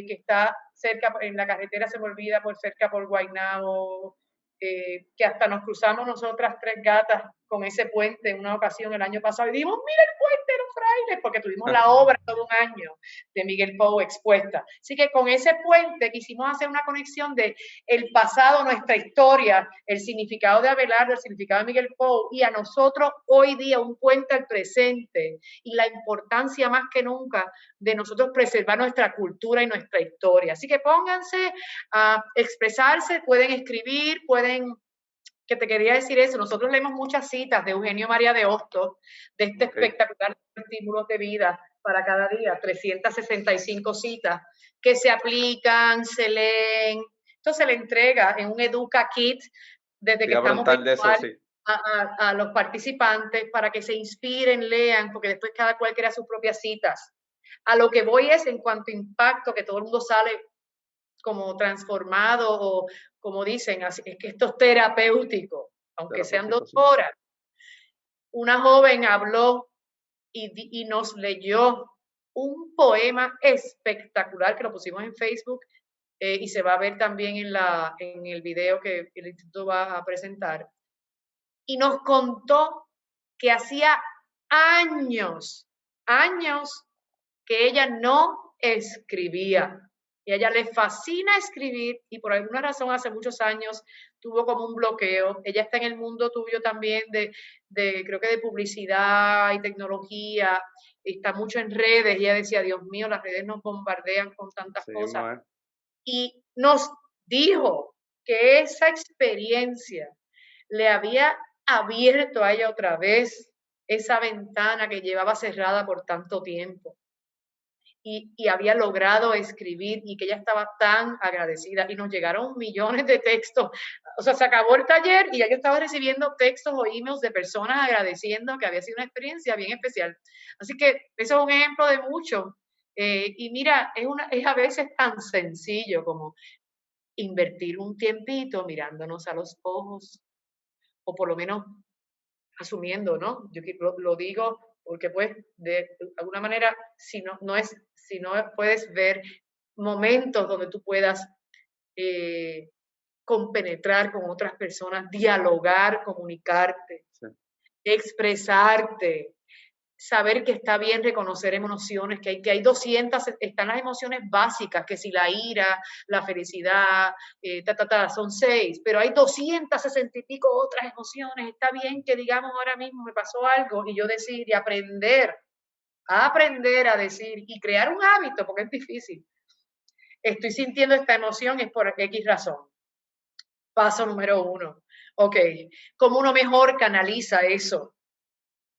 está cerca, en la carretera se me olvida, cerca por Guaynabo, que hasta nos cruzamos nosotras 3 gatas con ese puente en una ocasión el año pasado y dijimos, mira el puente de los frailes, porque tuvimos la obra todo un año de Miguel Poe expuesta. Así que con ese puente quisimos hacer una conexión de el pasado, nuestra historia, el significado de Abelardo, el significado de Miguel Poe, y a nosotros hoy día un puente al presente, y la importancia más que nunca de nosotros preservar nuestra cultura y nuestra historia. Así que pónganse a expresarse, pueden escribir, que te quería decir eso, nosotros leemos muchas citas de Eugenio María de Hostos, de este espectacular estímulos de vida para cada día, 365 citas, que se aplican, se leen, entonces se le entrega en un Educa Kit, desde que estamos a los participantes, para que se inspiren, lean, porque después cada cual crea sus propias citas. A lo que voy es, en cuanto a impacto, que todo el mundo sale como transformado, o como dicen, es que esto es terapéutico, aunque sean 2 horas. Una joven habló y nos leyó un poema espectacular que lo pusimos en Facebook, y se va a ver también en el video que el instituto va a presentar. Y nos contó que hacía años que ella no escribía. Y a ella le fascina escribir, y por alguna razón hace muchos años tuvo como un bloqueo. Ella está en el mundo tuyo también creo que de publicidad y tecnología, está mucho en redes, y ella decía, Dios mío, las redes nos bombardean con tantas cosas. Y nos dijo que esa experiencia le había abierto a ella otra vez esa ventana que llevaba cerrada por tanto tiempo. Y había logrado escribir, y que ella estaba tan agradecida, y nos llegaron millones de textos. O sea, se acabó el taller y ya yo estaba recibiendo textos o emails de personas agradeciendo que había sido una experiencia bien especial. Así que eso es un ejemplo de mucho. Y mira, es a veces tan sencillo como invertir un tiempito mirándonos a los ojos, o por lo menos asumiendo, ¿no? Yo lo digo porque pues de alguna manera, si no puedes ver momentos donde tú puedas compenetrar con otras personas, dialogar, comunicarte, expresarte, saber que está bien reconocer emociones, que hay 200, están las emociones básicas, que si la ira, la felicidad, son 6, pero hay 260 y pico otras emociones. Está bien que digamos ahora mismo me pasó algo, y yo decir y aprender a decir y crear un hábito, porque es difícil. Estoy sintiendo esta emoción, es por X razón. Paso número 1. Ok, ¿cómo uno mejor canaliza eso?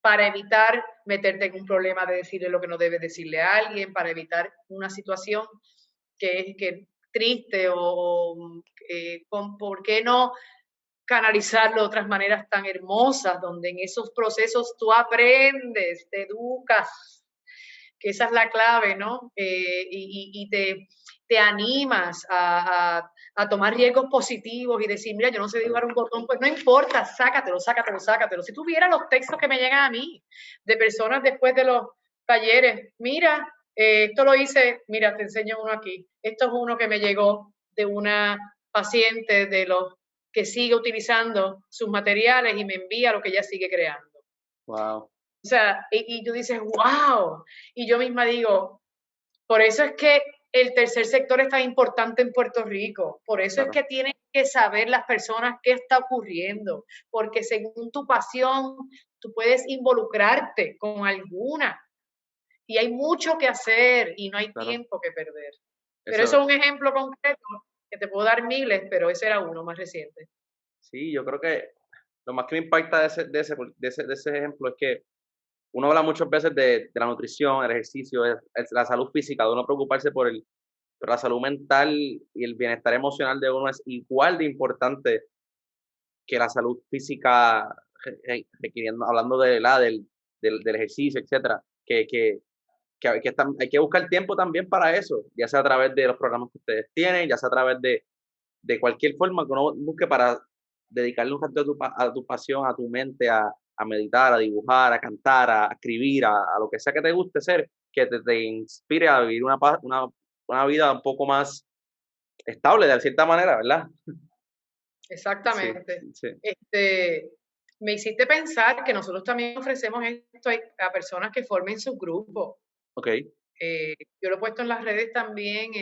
Para evitar meterte en un problema de decirle lo que no debes decirle a alguien, para evitar una situación que es triste, ¿por qué no canalizarlo de otras maneras tan hermosas, donde en esos procesos tú aprendes, te educas, que esa es la clave, ¿no? Y te animas a tomar riesgos positivos y decir, mira, yo no sé dibujar un botón, pues no importa, sácatelo. Si tú vieras los textos que me llegan a mí de personas después de los talleres, mira, esto lo hice, mira, te enseño uno aquí. Esto es uno que me llegó de una paciente de los que sigue utilizando sus materiales y me envía lo que ella sigue creando. Wow. O sea, y tú dices, wow. Y yo misma digo, por eso es que el tercer sector es tan importante en Puerto Rico. Por eso es que tienen que saber las personas qué está ocurriendo. Porque según tu pasión, tú puedes involucrarte con alguna. Y hay mucho que hacer y no hay Claro, tiempo que perder. Pero eso eso, es un ejemplo concreto, que te puedo dar miles, pero ese era uno más reciente. sí, yo creo que lo más que me impacta de ese ejemplo es que uno habla muchas veces de la nutrición, el ejercicio, la salud física, de uno preocuparse pero la salud mental y el bienestar emocional de uno es igual de importante que la salud física, requiriendo, hablando del ejercicio, etcétera, hay que buscar tiempo también para eso, ya sea a través de los programas que ustedes tienen, ya sea a través de cualquier forma que uno busque para dedicarle un rato a tu pasión, a tu mente, a meditar, a dibujar, a cantar, a escribir, a lo que sea que te guste hacer, que te inspire a vivir una vida un poco más estable, de cierta manera, ¿verdad? Sí, Exactamente. sí, Me hiciste pensar que nosotros también ofrecemos esto a personas que formen sus grupos. okey, Yo lo he puesto en las redes también,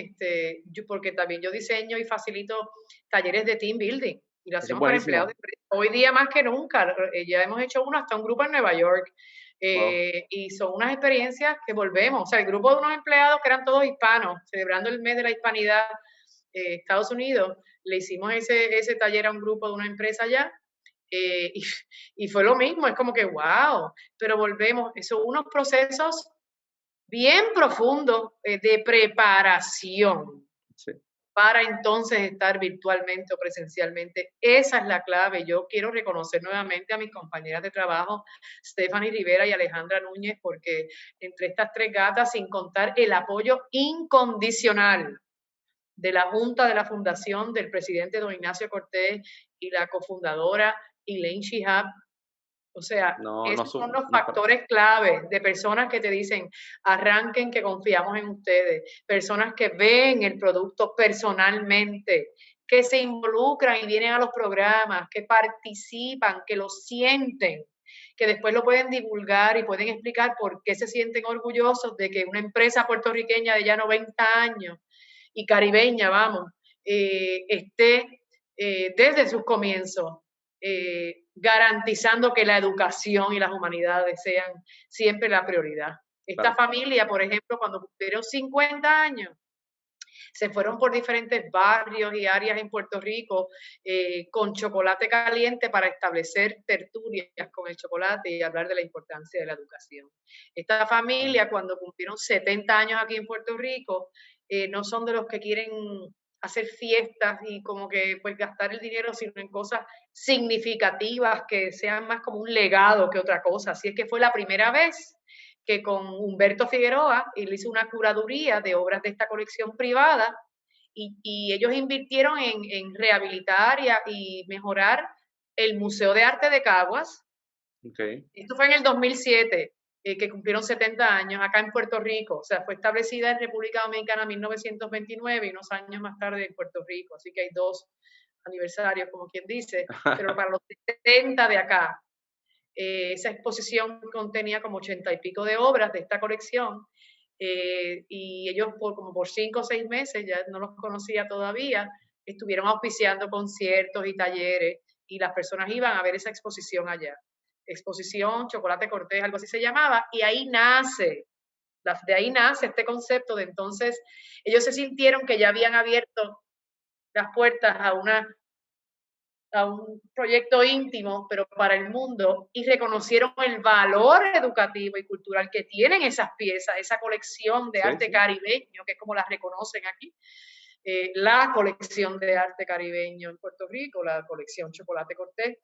porque también yo diseño y facilito talleres de team building y lo eso es hacemos para empleados de buenísimo. empresas. Hoy día más que nunca, ya hemos hecho uno hasta un grupo en Nueva York, Wow, y son unas experiencias que volvemos. O sea, el grupo de unos empleados que eran todos hispanos, celebrando el mes de la hispanidad, Estados Unidos, le hicimos ese taller a un grupo de una empresa allá. eh, y, y fue lo mismo, es como que wow, pero volvemos, son unos procesos bien profundo de preparación sí, para entonces estar virtualmente o presencialmente. Esa es la clave. Yo quiero reconocer nuevamente a mis compañeras de trabajo, Stephanie Rivera y Alejandra Núñez, porque entre estas tres gatas, sin contar el apoyo incondicional de la Junta de la Fundación del presidente don Ignacio Cortés y la cofundadora Elaine Shihab, o sea, no, no esos son son los no para factores claves de personas que te dicen, arranquen que confiamos en ustedes, personas que ven el producto personalmente, que se involucran y vienen a los programas, que participan, que lo sienten, que después lo pueden divulgar y pueden explicar por qué se sienten orgullosos de que una empresa puertorriqueña de ya 90 años y caribeña, vamos, esté desde sus comienzos garantizando que la educación y las humanidades sean siempre la prioridad. Esta claro, familia, por ejemplo, cuando cumplieron 50 años, se fueron por diferentes barrios y áreas en Puerto Rico con chocolate caliente para establecer tertulias con el chocolate y hablar de la importancia de la educación. Esta mm, familia, cuando cumplieron 70 años aquí en Puerto Rico, no son de los que quieren hacer fiestas y como que pues gastar el dinero, sino en cosas significativas que sean más como un legado que otra cosa. Así es que fue la primera vez que con Humberto Figueroa él hizo una curaduría de obras de esta colección privada y ellos invirtieron en rehabilitar y mejorar el Museo de Arte de Caguas. okey, Esto fue en el 2007, que cumplieron 70 años acá en Puerto Rico. O sea, fue establecida en República Dominicana en 1929 y unos años más tarde en Puerto Rico. Así que hay dos aniversarios, como quien dice, pero para los 70 de acá. Esa exposición contenía como 80 y pico de obras de esta colección y ellos como por 5 o 6 meses, ya no los conocía todavía, estuvieron auspiciando conciertos y talleres y las personas iban a ver esa exposición allá. Exposición Chocolate Cortés, algo así se llamaba, y de ahí nace este concepto de entonces ellos se sintieron que ya habían abierto las puertas a un proyecto íntimo, pero para el mundo, y reconocieron el valor educativo y cultural que tienen esas piezas, esa colección de sí, arte sí, caribeño, que es como la reconocen aquí, la colección de arte caribeño en Puerto Rico, la colección Chocolate Cortés.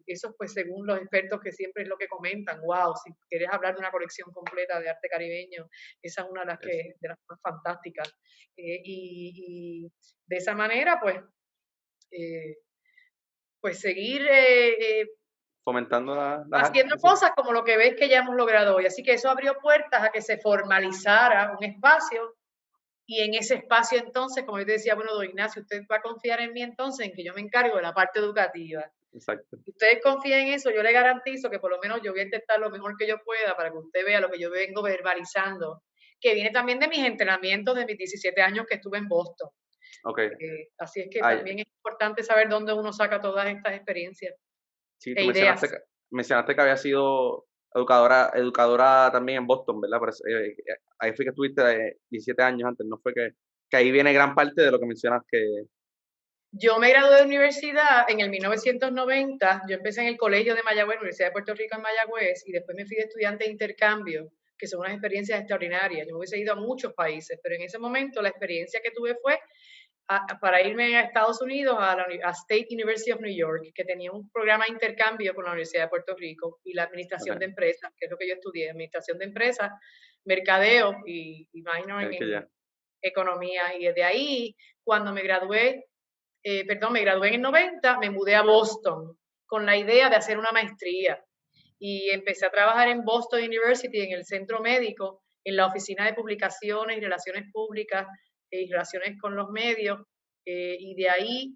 Eso pues según los expertos que siempre es lo que comentan, wow, si quieres hablar de una colección completa de arte caribeño, esa es una es de las más fantásticas. Y de esa manera eh, pues seguir fomentando las haciendo artes, sí, cosas como lo que ves que ya hemos logrado hoy. Así que eso abrió puertas a que se formalizara un espacio y en ese espacio entonces, como yo te decía, bueno, don Ignacio, usted va a confiar en mí entonces en que yo me encargo de la parte educativa. exacto, Si ustedes confían en eso, yo le garantizo que por lo menos yo voy a intentar lo mejor que yo pueda para que usted vea lo que yo vengo verbalizando, que viene también de mis entrenamientos de mis 17 años que estuve en Boston. okey. Así es que Ay, también es importante saber dónde uno saca todas estas experiencias. Sí, e tú ideas. mencionaste que había sido educadora también en Boston, ¿verdad? Ahí fue que estuviste 17 años antes, ¿no? Fue que ahí viene gran parte de lo que mencionas que... Yo me gradué de universidad en el 1990, yo empecé en el colegio de Mayagüez, Universidad de Puerto Rico en Mayagüez, y después me fui de estudiante de intercambio, que son unas experiencias extraordinarias. Yo me hubiese ido a muchos países, pero en ese momento la experiencia que tuve fue para irme a Estados Unidos a State University of New York, que tenía un programa de intercambio con la Universidad de Puerto Rico y la administración Okay. de empresas, que es lo que yo estudié, administración de empresas, mercadeo y minor en Ya. economía. Y desde ahí, cuando me gradué, me gradué en el 90, me mudé a Boston con la idea de hacer una maestría y empecé a trabajar en Boston University, en el centro médico, en la oficina de publicaciones y relaciones públicas y relaciones con los medios, y de ahí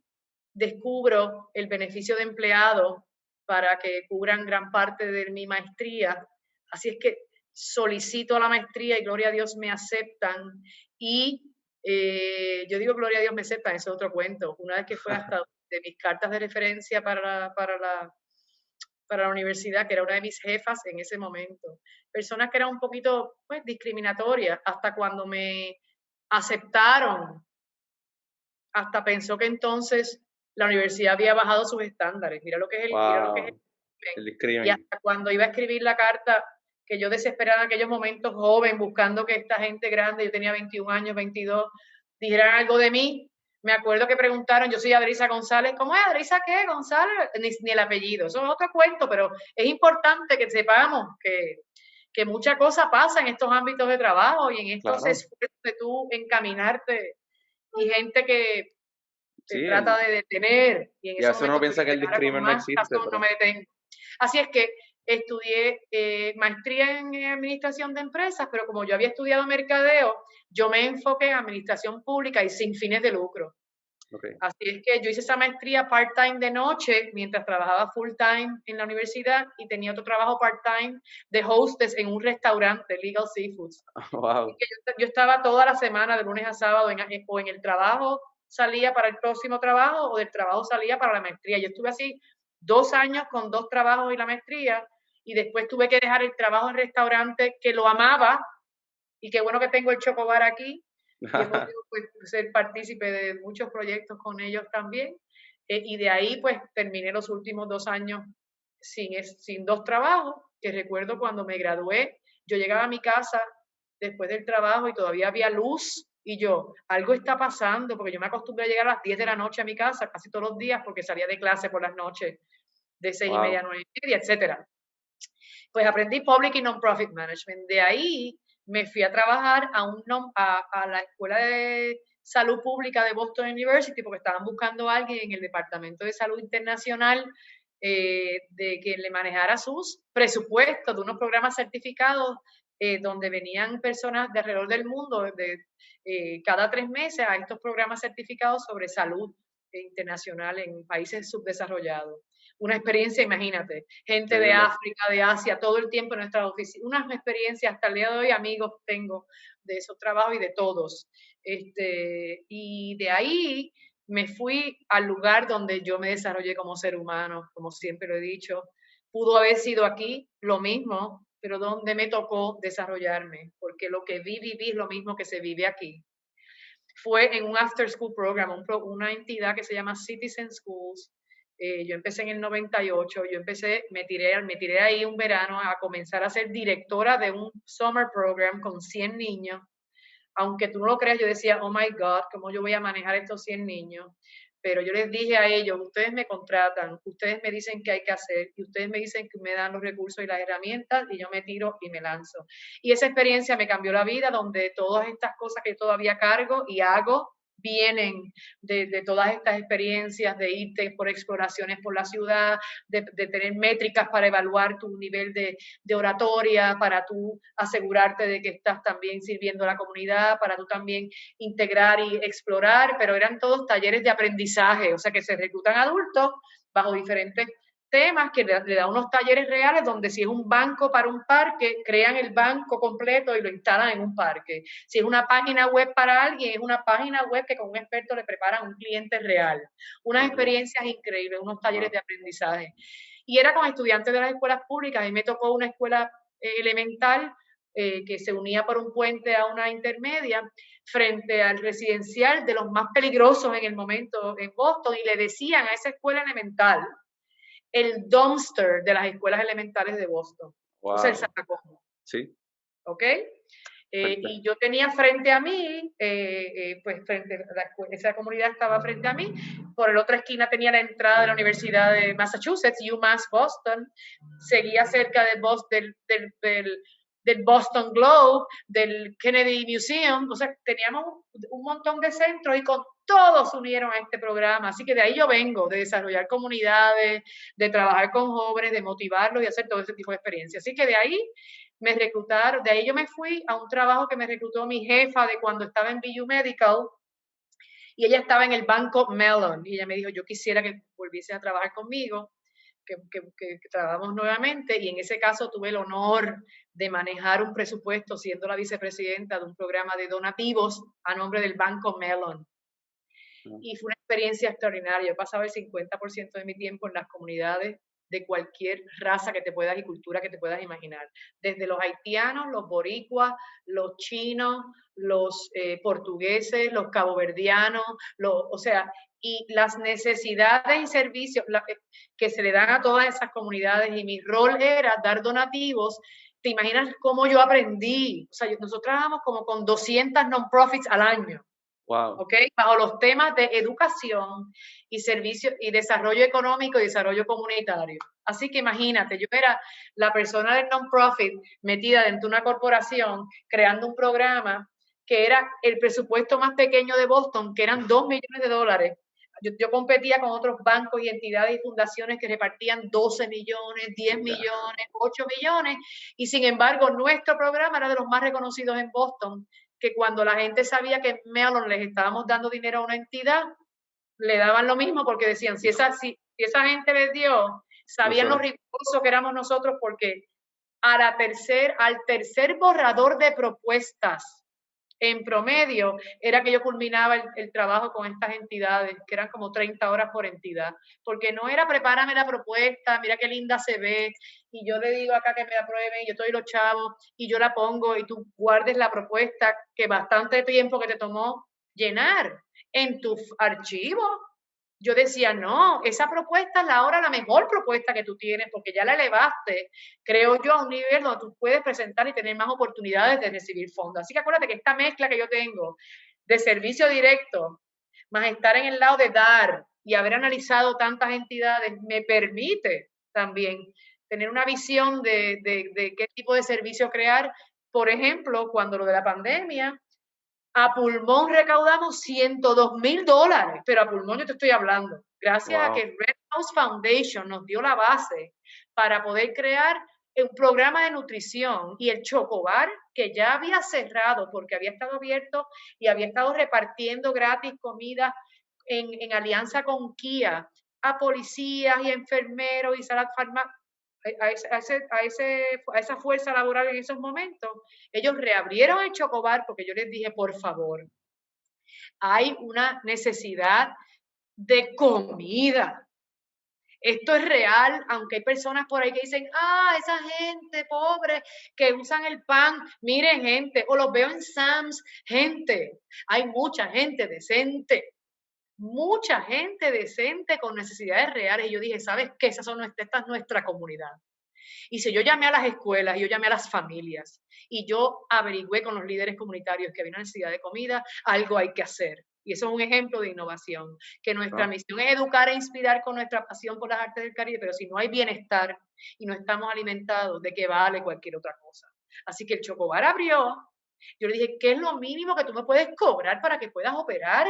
descubro el beneficio de empleado para que cubran gran parte de mi maestría. Así es que solicito la maestría y gloria a Dios me aceptan. Y yo digo gloria a Dios me aceptan, eso es otro cuento. Una vez que fue hasta de mis cartas de referencia para la universidad, que era una de mis jefas en ese momento. Personas que eran un poquito pues, discriminatorias, hasta cuando me aceptaron, hasta pensó que entonces la universidad había bajado sus estándares. Mira lo que es mira lo que es Wow, el el y discrimen. hasta cuando iba a escribir la carta, que yo desesperada en aquellos momentos, joven, buscando que esta gente grande, yo tenía 21 años, 22, dijeran algo de mí. Me acuerdo que preguntaron, yo soy Adrisa González, ¿cómo es Adrisa qué? González, ni el apellido, eso es otro cuento, pero es importante que sepamos que mucha cosa pasa en estos ámbitos de trabajo y en estos Claro. esfuerzos de tú encaminarte y gente que te Sí, trata de detener, y en y a ese veces uno momento piensa que el ahora con discrimen no más existe, razón no pero me detengo. Así es que estudié maestría en administración de empresas, pero como yo había estudiado mercadeo, yo me enfoqué en administración pública y sin fines de lucro. okay. Así es que yo hice esa maestría part-time de noche mientras trabajaba full-time en la universidad y tenía otro trabajo part-time de hostess en un restaurante, Legal Seafoods. Wow. Yo estaba toda la semana, de lunes a sábado, o en el trabajo salía para el próximo trabajo o del trabajo salía para la maestría. Yo estuve así 2 años con 2 trabajos y la maestría y después tuve que dejar el trabajo en restaurante que lo amaba y qué bueno que tengo el Chocobar aquí y he podido pues, ser partícipe de muchos proyectos con ellos también. Y de ahí pues terminé los últimos 2 años sin 2 trabajos, que recuerdo cuando me gradué, yo llegaba a mi casa después del trabajo y todavía había luz y yo, algo está pasando, porque yo me acostumbré a llegar a las 10 de la noche a mi casa casi todos los días porque salía de clase por las noches de 6:30 a Wow. 9:30, etcétera. Pues aprendí Public y Non-Profit Management. De ahí me fui a trabajar a la Escuela de Salud Pública de Boston University porque estaban buscando a alguien en el Departamento de Salud Internacional de que le manejara sus presupuestos de unos programas certificados donde venían personas de alrededor del mundo cada 3 meses a estos programas certificados sobre salud internacional en países subdesarrollados. Una experiencia, imagínate, gente de Increíble. África, de Asia, todo el tiempo en nuestras oficinas, unas experiencias, hasta el día de hoy amigos tengo de esos trabajos y de todos. Y de ahí me fui al lugar donde yo me desarrollé como ser humano, como siempre lo he dicho. Pudo haber sido aquí lo mismo, pero donde me tocó desarrollarme, porque lo que viví es lo mismo que se vive aquí. Fue en un after school program, una entidad que se llama Citizen Schools. Yo empecé en el 98, me tiré ahí un verano a comenzar a ser directora de un summer program con 100 niños. Aunque tú no lo creas, yo decía, oh my God, ¿cómo yo voy a manejar estos 100 niños? Pero yo les dije a ellos, ustedes me contratan, ustedes me dicen qué hay que hacer y ustedes me dicen que me dan los recursos y las herramientas y yo me tiro y me lanzo. Y esa experiencia me cambió la vida, donde todas estas cosas que todavía cargo y hago vienen de todas estas experiencias, de irte por exploraciones por la ciudad, de tener métricas para evaluar tu nivel de oratoria, para tú asegurarte de que estás también sirviendo a la comunidad, para tú también integrar y explorar, pero eran todos talleres de aprendizaje, o sea que se reclutan adultos bajo diferentes temas que le da unos talleres reales donde si es un banco para un parque, crean el banco completo y lo instalan en un parque. Si es una página web para alguien, es una página web que con un experto le preparan un cliente real. Unas experiencias increíbles, unos talleres Wow. de aprendizaje. y era con estudiantes de las escuelas públicas. A mí me tocó una escuela elemental que se unía por un puente a una intermedia frente al residencial de los más peligrosos en el momento en Boston, y le decían a esa escuela elemental el dumpster de las escuelas elementales de Boston. Wow. O sea, el sacacón. Sí. ¿Ok? Y yo tenía frente a mí, pues frente a esa comunidad estaba frente a mí, por la otra esquina tenía la entrada de la Universidad de Massachusetts, UMass Boston, seguía cerca del Boston Globe, del Kennedy Museum, o sea, teníamos un montón de centros y con todos se unieron a este programa, así que de ahí yo vengo, de desarrollar comunidades, de trabajar con jóvenes, de motivarlos y hacer todo ese tipo de experiencias, así que de ahí me reclutaron, de ahí yo me fui a un trabajo que me reclutó mi jefa de cuando estaba en BU Medical, y ella estaba en el Banco Mellon, y ella me dijo, yo quisiera que volviese a trabajar conmigo, que trabajamos nuevamente, y en ese caso tuve el honor de manejar un presupuesto siendo la vicepresidenta de un programa de donativos a nombre del Banco Mellon. Y fue una experiencia extraordinaria. Yo pasaba el 50% de mi tiempo en las comunidades de cualquier raza que te puedas y cultura que te puedas imaginar. Desde los haitianos, los boricuas, los chinos, los portugueses, los caboverdianos, o sea, y las necesidades y servicios que se le dan a todas esas comunidades, y mi rol era dar donativos. ¿Te imaginas cómo yo aprendí? O sea, nosotros trabajamos como con 200 non-profits al año. Wow. ¿Okay? Bajo los temas de educación y servicio y desarrollo económico y desarrollo comunitario. Así que imagínate, yo era la persona del non-profit metida dentro de una corporación creando un programa que era el presupuesto más pequeño de Boston, que eran $2 millones. Yo competía con otros bancos y entidades y fundaciones que repartían 12 millones, 10 millones, 8 millones, y sin embargo nuestro programa era de los más reconocidos en Boston, que cuando la gente sabía que Mellon les estábamos dando dinero a una entidad, le daban lo mismo porque decían, si esa gente les dio, sabían lo riguroso que éramos nosotros, porque al tercer borrador de propuestas, en promedio, era que yo culminaba el trabajo con estas entidades, que eran como 30 horas por entidad, porque no era prepárame la propuesta, mira qué linda se ve, y yo le digo acá que me aprueben, y yo estoy los chavos, y yo la pongo, y tú guardes la propuesta, que bastante tiempo que te tomó llenar en tu archivo. Yo decía, no, esa propuesta es ahora la mejor propuesta que tú tienes, porque ya la elevaste, creo yo, a un nivel donde tú puedes presentar y tener más oportunidades de recibir fondos. Así que acuérdate que esta mezcla que yo tengo de servicio directo, más estar en el lado de dar y haber analizado tantas entidades, me permite también tener una visión de qué tipo de servicio crear. Por ejemplo, cuando lo de la pandemia, a pulmón recaudamos $102,000, pero a pulmón yo te estoy hablando. Gracias a que Red House Foundation nos dio la base para poder crear un programa de nutrición, y el Chocobar, que ya había cerrado porque había estado abierto y había estado repartiendo gratis comida en alianza con Kia a policías y enfermeros y salas farmacéuticas, a esa fuerza laboral en esos momentos. Ellos reabrieron el Chocobar porque yo les dije, por favor, hay una necesidad de comida. Esto es real, aunque hay personas por ahí que dicen, esa gente pobre que usan el pan. Miren, gente, o los veo en Sam's, gente, hay mucha gente decente con necesidades reales. Y yo dije, ¿sabes qué? Esta es nuestra comunidad. Y si yo llamé a las escuelas, y yo llamé a las familias, y yo averigüé con los líderes comunitarios que había una necesidad de comida, algo hay que hacer. Y eso es un ejemplo de innovación, que nuestra misión es educar e inspirar con nuestra pasión por las artes del Caribe, pero si no hay bienestar y no estamos alimentados, ¿de qué vale cualquier otra cosa? Así que el Chocobar abrió. Yo le dije, ¿qué es lo mínimo que tú me puedes cobrar para que puedas operar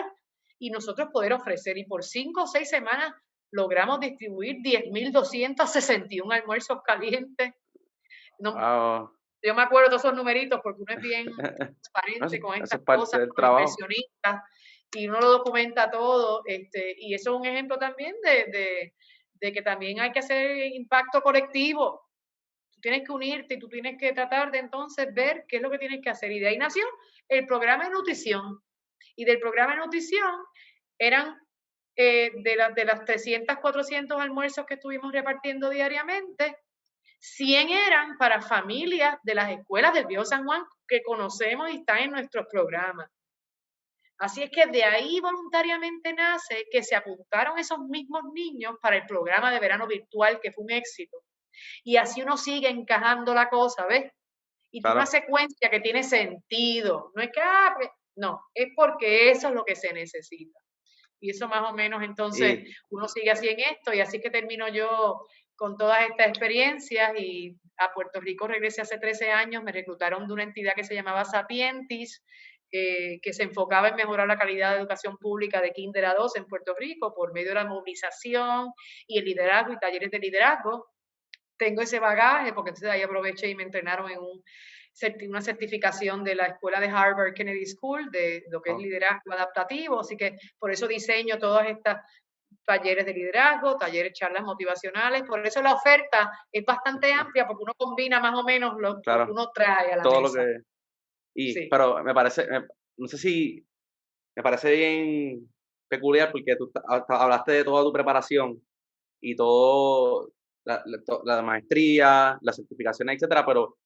y nosotros poder ofrecer? Y por 5 o 6 semanas logramos distribuir 10,261 almuerzos calientes. Yo me acuerdo de esos numeritos porque uno es bien transparente con estas cosas, profesionista, y uno lo documenta todo. Y eso es un ejemplo también de que también hay que hacer impacto colectivo. Tú tienes que unirte y tú tienes que tratar de entonces ver qué es lo que tienes que hacer. Y de ahí nació el programa de nutrición. Y del programa de nutrición eran de las 300, 400 almuerzos que estuvimos repartiendo diariamente, 100 eran para familias de las escuelas del Viejo San Juan que conocemos y están en nuestros programas. Así es que de ahí voluntariamente nace que se apuntaron esos mismos niños para el programa de verano virtual, que fue un éxito. Y así uno sigue encajando la cosa, ¿ves? Y tiene una secuencia que tiene sentido. No es que, no, es porque eso es lo que se necesita. Y eso más o menos, entonces, uno sigue así en esto, y así que termino yo con todas estas experiencias, y a Puerto Rico regresé hace 13 años, me reclutaron de una entidad que se llamaba Sapientis, que se enfocaba en mejorar la calidad de educación pública de kinder a 2 en Puerto Rico por medio de la movilización y el liderazgo y talleres de liderazgo. Tengo ese bagaje porque entonces ahí aproveché y me entrenaron en una certificación de la escuela de Harvard Kennedy School de lo que es liderazgo adaptativo, así que por eso diseño todas estas talleres de liderazgo, talleres, charlas motivacionales, por eso la oferta es bastante amplia porque uno combina más o menos lo que uno trae a la todo mesa. Lo que, sí. Pero me parece, no sé si, me parece bien peculiar porque tú hablaste de toda tu preparación y todo, la maestría, las certificaciones, etcétera, pero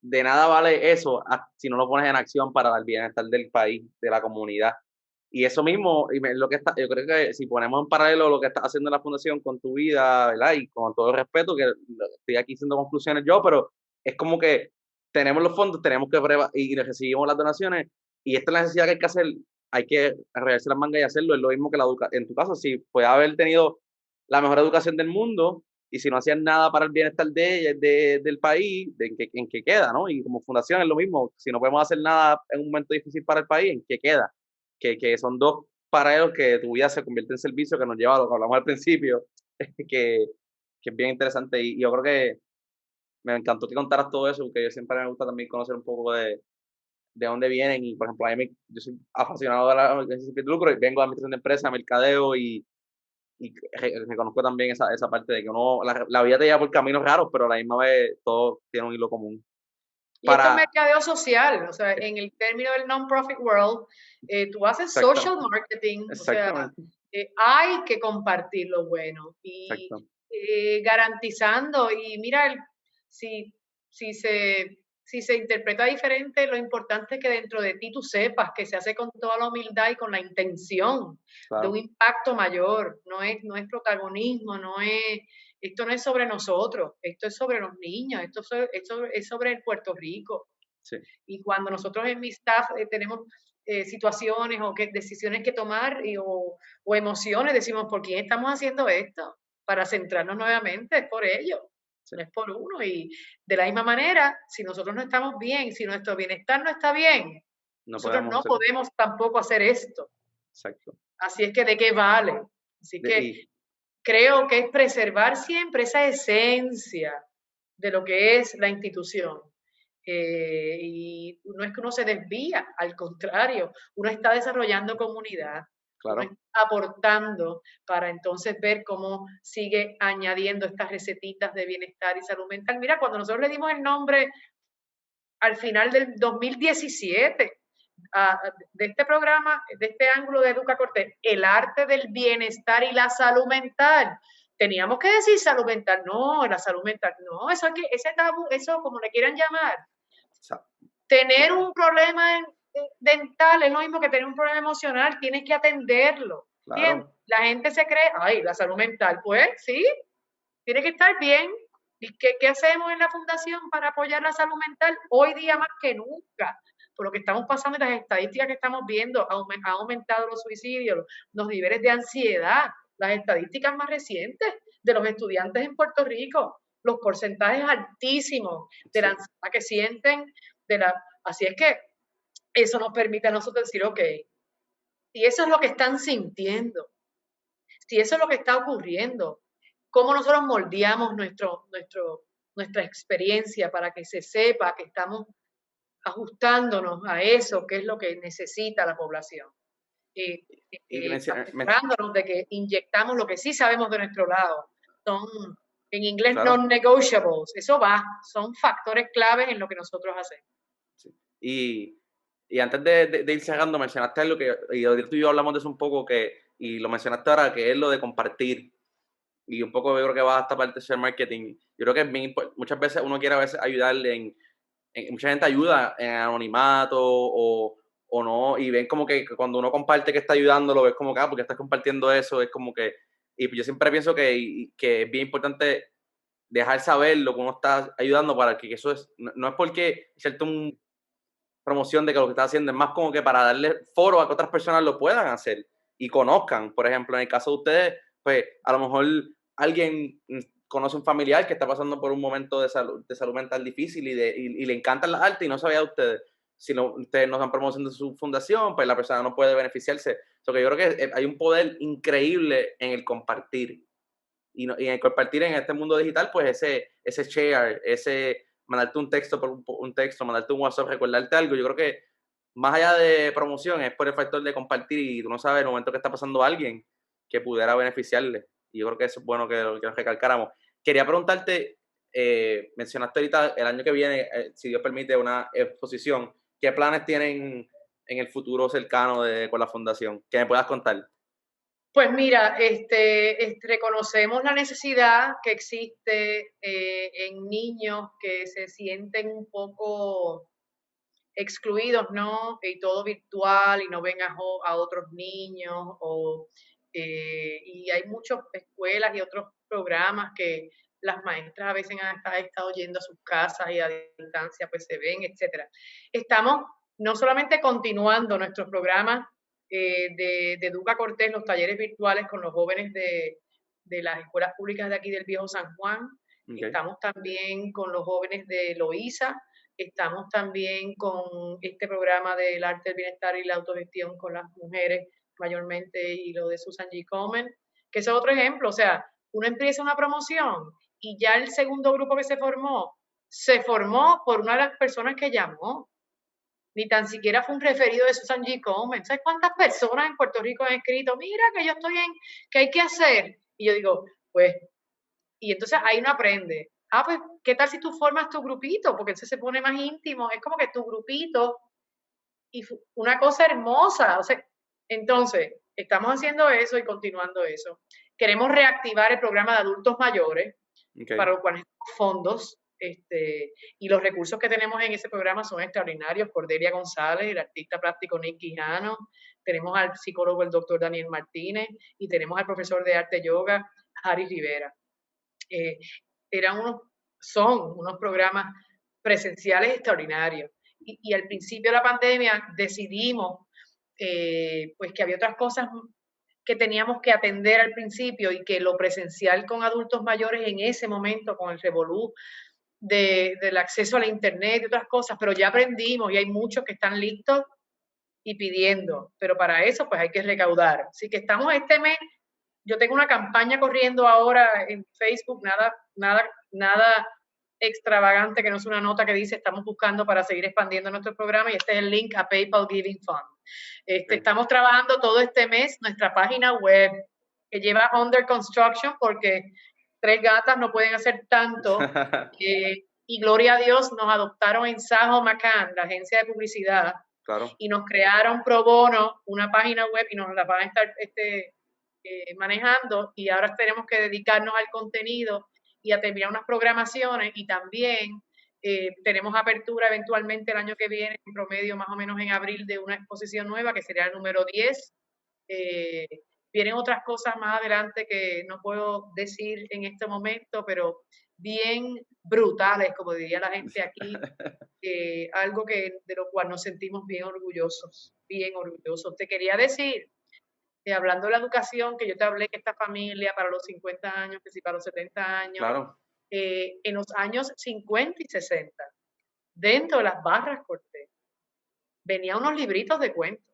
de nada vale eso si no lo pones en acción para el bienestar del país, de la comunidad. Y eso mismo, lo que está, yo creo que si ponemos en paralelo lo que estás haciendo en la fundación con tu vida, ¿verdad? Y con todo el respeto, que estoy aquí haciendo conclusiones yo, pero es como que tenemos los fondos, tenemos que y recibimos las donaciones, y esta es la necesidad que hay que hacer, hay que arreglarse las mangas y hacerlo. Es lo mismo que en tu caso, si puede haber tenido la mejor educación del mundo, y si no hacían nada para el bienestar de ella, del país, en qué queda, ¿no? Y como fundación es lo mismo, si no podemos hacer nada en un momento difícil para el país, ¿en qué queda? Que son dos paralelos que tu vida se convierte en servicio, que nos lleva a lo que hablamos al principio, que, que es bien interesante. Y yo creo que me encantó que contaras todo eso, porque yo siempre me gusta también conocer un poco de dónde vienen. Y, por ejemplo, yo soy apasionado de la organización sin fines de lucro, y vengo de administración de empresas, mercadeo, y reconozco también esa parte de que uno, la vida te lleva por caminos raros, pero a la misma vez todo tiene un hilo común. Y esto es mercadeo social, o sea, en el término del non-profit world, tú haces social marketing, o sea, hay que compartir lo bueno y garantizando, y mira, si, si, si se interpreta diferente, lo importante es que dentro de ti tú sepas que se hace con toda la humildad y con la intención de un impacto mayor, no es protagonismo, esto no es sobre nosotros, esto es sobre los niños, esto es sobre el Puerto Rico. Sí. Y cuando nosotros en mi staff tenemos situaciones o decisiones que tomar o emociones, decimos, ¿por quién estamos haciendo esto? Para centrarnos nuevamente, es por ellos, no es por uno. Y de la misma manera, si nosotros no estamos bien, si nuestro bienestar no está bien, nosotros no podemos tampoco hacer esto. Exacto. Así es que, ¿de qué vale? Así que creo que es preservar siempre esa esencia de lo que es la institución. Y no es que uno se desvía, al contrario, uno está desarrollando comunidad, uno está aportando para entonces ver cómo sigue añadiendo estas recetitas de bienestar y salud mental. Mira, cuando nosotros le dimos el nombre al final del 2017, de este programa, de este ángulo de Educa Cortés, el arte del bienestar y la salud mental. Teníamos que decir salud mental, no, la salud mental, no, ese tabú, eso como le quieran llamar. Tener un problema dental es lo mismo que tener un problema emocional, tienes que atenderlo. Claro. La gente se cree, ay, la salud mental, pues sí, tiene que estar bien. ¿Y qué hacemos en la fundación para apoyar la salud mental? Hoy día más que nunca, por lo que estamos pasando y las estadísticas que estamos viendo, ha aumentado los suicidios, los niveles de ansiedad, las estadísticas más recientes de los estudiantes en Puerto Rico, los porcentajes altísimos de la ansiedad que sienten, así es que eso nos permite a nosotros decir, ok, si eso es lo que están sintiendo, si eso es lo que está ocurriendo, cómo nosotros moldeamos nuestra experiencia para que se sepa que estamos ajustándonos a eso, que es lo que necesita la población. Asegurándonos de que inyectamos lo que sí sabemos de nuestro lado. Son, en inglés, non-negotiables. Eso son factores claves en lo que nosotros hacemos. Sí. Y antes de ir cerrando, mencionaste algo que y tú y yo hablamos de eso un poco, que y lo mencionaste ahora, que es lo de compartir. Y un poco yo creo que va a esta parte de share marketing. Yo creo que es bien muchas veces uno quiere a veces ayudarle mucha gente ayuda en anonimato o no, y ven como que cuando uno comparte que está ayudando, lo ves como que, porque estás compartiendo eso, es como que, y yo siempre pienso que es bien importante dejar saber lo que uno está ayudando para que eso no es porque hacerte una promoción de que lo que estás haciendo, es más como que para darle foro a que otras personas lo puedan hacer y conozcan. Por ejemplo, en el caso de ustedes, pues a lo mejor alguien conoce un familiar que está pasando por un momento de salud mental difícil y le encantan las artes y no sabía de ustedes. Si no, ustedes no dan promoción de su fundación, pues la persona no puede beneficiarse. Que yo creo que hay un poder increíble en el compartir. Y en el compartir en este mundo digital, pues ese share, ese mandarte un texto por un texto, mandarte un WhatsApp, recordarte algo, yo creo que más allá de promoción es por el factor de compartir y tú no sabes el momento que está pasando alguien que pudiera beneficiarle. Y yo creo que eso es bueno que lo recalcáramos. Quería preguntarte, mencionaste ahorita el año que viene, si Dios permite, una exposición. ¿Qué planes tienen en el futuro cercano con la fundación? Que me puedas contar. Pues mira, reconocemos la necesidad que existe en niños que se sienten un poco excluidos, ¿no? Y todo virtual y no ven a otros niños y hay muchas escuelas y otros programas que las maestras a veces han estado yendo a sus casas y a distancia pues se ven, etcétera. Estamos no solamente continuando nuestros programas de Educa Cortés, los talleres virtuales con los jóvenes de las escuelas públicas de aquí del Viejo San Juan, Okay. estamos también con los jóvenes de Loíza, estamos también con este programa del arte del bienestar y la autogestión con las mujeres mayormente y lo de Susan G. Komen, que es otro ejemplo. O sea, uno empieza una promoción y ya el segundo grupo que se formó por una de las personas que llamó. Ni tan siquiera fue un referido de Susan G. Komen. ¿Sabes cuántas personas en Puerto Rico han escrito, mira que yo estoy que hay que hacer? Y yo digo, pues, y entonces ahí uno aprende. Pues, ¿qué tal si tú formas tu grupito? Porque entonces se pone más íntimo. Es como que tu grupito y una cosa hermosa. O sea, entonces, estamos haciendo eso y continuando eso. Queremos reactivar el programa de adultos mayores, para lo cual necesitamos fondos. Y los recursos que tenemos en ese programa son extraordinarios. Cordelia González, el artista plástico Nick Quijano, tenemos al psicólogo el doctor Daniel Martínez y tenemos al profesor de arte yoga Harry Rivera. Son unos programas presenciales extraordinarios. Y al principio de la pandemia decidimos pues que había otras cosas que teníamos que atender al principio y que lo presencial con adultos mayores en ese momento, con el revolú del acceso a la internet y otras cosas, pero ya aprendimos y hay muchos que están listos y pidiendo, pero para eso pues hay que recaudar. Así que estamos este mes, yo tengo una campaña corriendo ahora en Facebook, nada extravagante que no es una nota que dice estamos buscando para seguir expandiendo nuestro programa y este es el link a PayPal Giving Fund. Estamos trabajando todo este mes nuestra página web que lleva under construction porque 3 gatas no pueden hacer tanto y gloria a Dios nos adoptaron en Sajo McCann, la agencia de publicidad, claro. Y nos crearon pro bono una página web y nos la van a estar manejando y ahora tenemos que dedicarnos al contenido y a terminar unas programaciones y también tenemos apertura eventualmente el año que viene, en promedio más o menos en abril, de una exposición nueva que sería el número 10. Vienen otras cosas más adelante que no puedo decir en este momento, pero bien brutales, como diría la gente aquí, algo de lo cual nos sentimos bien orgullosos, bien orgullosos. Te quería decir, hablando de la educación, que yo te hablé que esta familia para los 50 años, que sí para los 70 años, Claro. En los años 50 y 60, dentro de las barras Cortés, venían unos libritos de cuentos.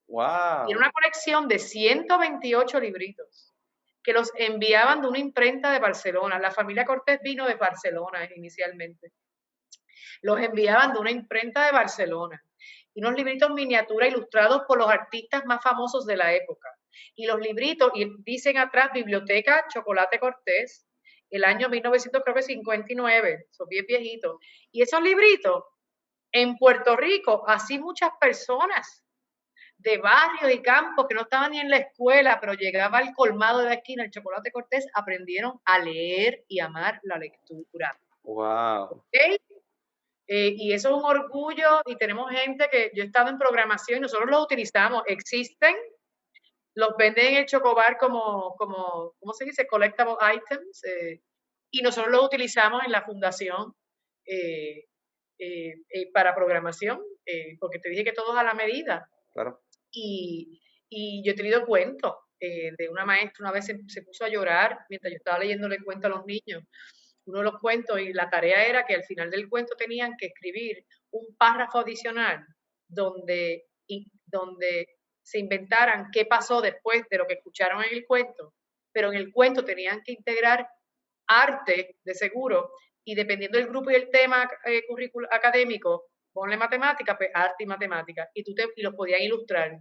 Wow. Y era una colección de 128 libritos que los enviaban de una imprenta de Barcelona. La familia Cortés vino de Barcelona inicialmente. Los enviaban de una imprenta de Barcelona. Y unos libritos miniatura ilustrados por los artistas más famosos de la época. Y los libritos, y dicen atrás, Biblioteca Chocolate Cortés, el año 1959, son bien viejitos. Y esos libritos, en Puerto Rico, así muchas personas de barrios y campos que no estaban ni en la escuela, pero llegaba al colmado de la esquina, el Chocolate Cortés, aprendieron a leer y amar la lectura. Wow. ¿Okay? Y eso es un orgullo, y tenemos gente que yo he estado en programación y nosotros los utilizamos, existen, los venden en el Chocobar como ¿cómo se dice? Collectible items, y nosotros los utilizamos en la fundación para programación, porque te dije que todo es a la medida. Claro. Y yo he tenido cuentos de una maestra, una vez se puso a llorar mientras yo estaba leyéndole el cuento a los niños, uno de los cuentos, y la tarea era que al final del cuento tenían que escribir un párrafo adicional donde se inventaran qué pasó después de lo que escucharon en el cuento, pero en el cuento tenían que integrar arte, de seguro, y dependiendo del grupo y el tema curricular académico, ponle matemática, pues arte y matemática, y los podían ilustrar.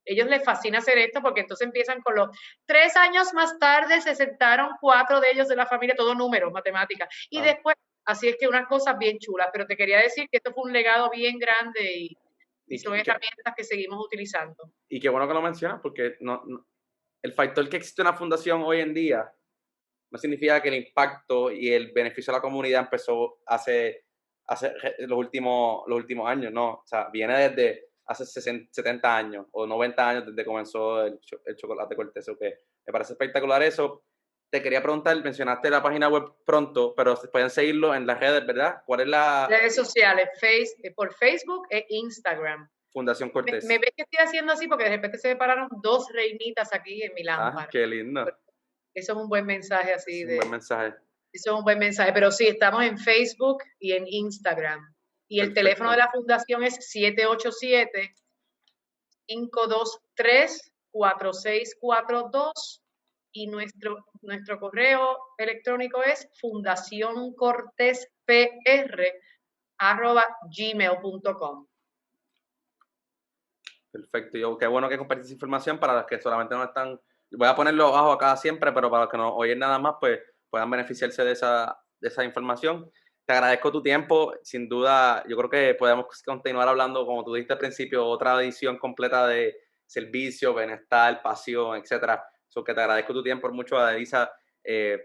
Ellos les fascina hacer esto porque entonces empiezan con los 3 años más tarde se sentaron 4 de ellos de la familia, todos números, matemáticas. Y después, así es que unas cosas bien chulas, pero te quería decir que esto fue un legado bien grande y son herramientas que seguimos utilizando. Y qué bueno que lo mencionas, porque el factor que existe una fundación hoy en día no significa que el impacto y el beneficio a la comunidad empezó hace los últimos años, no. O sea, viene desde hace 70 años o 90 años desde que comenzó el Chocolate Cortés. Okay. Me parece espectacular eso. Te quería preguntar, mencionaste la página web pronto, pero pueden seguirlo en las redes, ¿verdad? ¿Cuál es la...? Redes sociales, por Facebook e Instagram. Fundación Cortés. Me ves que estoy haciendo así porque de repente se me pararon 2 reinitas aquí en mi lámpara. Ah, qué lindo. Eso es un buen mensaje así. Es un buen mensaje. Eso es un buen mensaje, pero sí, estamos en Facebook y en Instagram. Y el teléfono de la fundación es 787-523-4642 y nuestro correo electrónico es fundacioncortespr@gmail.com. Perfecto. Qué bueno que compartís información para los que solamente no están. Voy a ponerlo abajo acá siempre, pero para los que no oyen nada más, pues puedan beneficiarse de esa información. Te agradezco tu tiempo. Sin duda, yo creo que podemos continuar hablando, como tú dijiste al principio, otra edición completa de servicio, bienestar, pasión, etcétera. Que te agradezco tu tiempo mucho, Adelisa,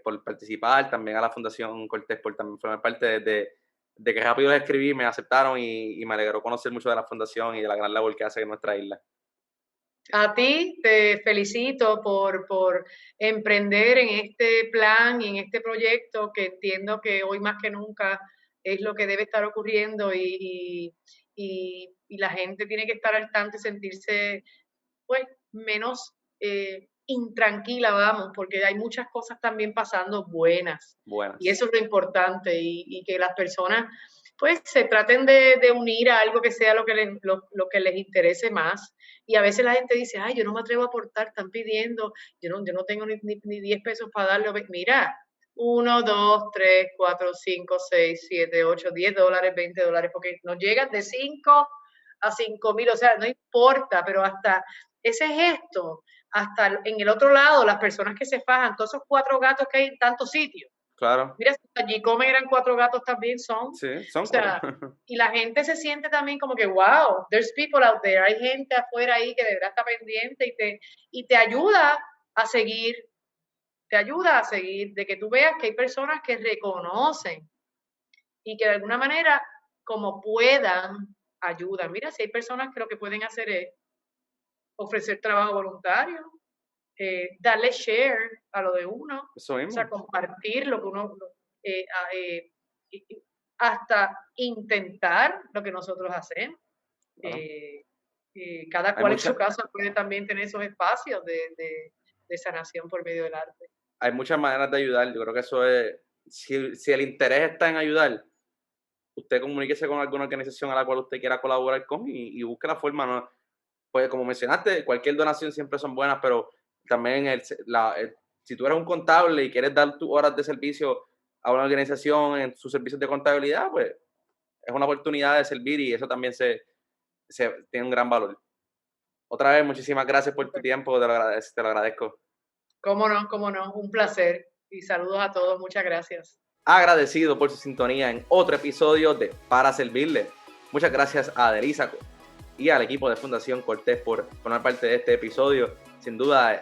por participar, también a la Fundación Cortés por también formar parte de que rápido les escribí, me aceptaron y me alegró conocer mucho de la fundación y de la gran labor que hace en nuestra isla. A ti te felicito por emprender en este plan y en este proyecto que entiendo que hoy más que nunca es lo que debe estar ocurriendo y la gente tiene que estar al tanto y sentirse pues menos intranquila, vamos, porque hay muchas cosas también pasando buenas. Y eso es lo importante y que las personas pues se traten de unir a algo que sea lo que les interese más. Y a veces la gente dice, ay, yo no me atrevo a aportar, están pidiendo, yo no tengo ni 10 pesos para darle. Mira, 1, 2, 3, 4, 5, 6, 7, 8, 10 dólares, 20 dólares, porque nos llegan de 5 a 5,000, o sea, no importa, pero hasta ese gesto, hasta en el otro lado, las personas que se fajan, todos esos 4 gatos que hay en tantos sitios. Claro. Mira, si allí comen eran 4 gatos también son. Sí, son. O sea, y la gente se siente también como que, wow, there's people out there. Hay gente afuera ahí que de verdad está pendiente y te ayuda a seguir. Te ayuda a seguir, de que tú veas que hay personas que reconocen y que de alguna manera, como puedan, ayudan. Mira, si hay personas que lo que pueden hacer es ofrecer trabajo voluntario, darle share a lo de uno, Eso mismo. o sea, compartir lo que uno, hasta intentar lo que nosotros hacemos. Claro. Cada cual en su casa puede también tener esos espacios de sanación por medio del arte. Hay muchas maneras de ayudar. Yo creo que eso es, si el interés está en ayudar, usted comuníquese con alguna organización a la cual usted quiera colaborar con y busque la forma, ¿no? Pues como mencionaste, cualquier donación siempre son buenas, pero también si tú eres un contable y quieres dar tus horas de servicio a una organización en sus servicios de contabilidad, pues es una oportunidad de servir y eso también tiene un gran valor. Otra vez, muchísimas gracias por tu tiempo, te lo agradezco. Cómo no, un placer y saludos a todos, muchas gracias. Agradecido por su sintonía en otro episodio de Para Servirle. Muchas gracias a Adelisa y al equipo de Fundación Cortés por formar parte de este episodio. Sin duda,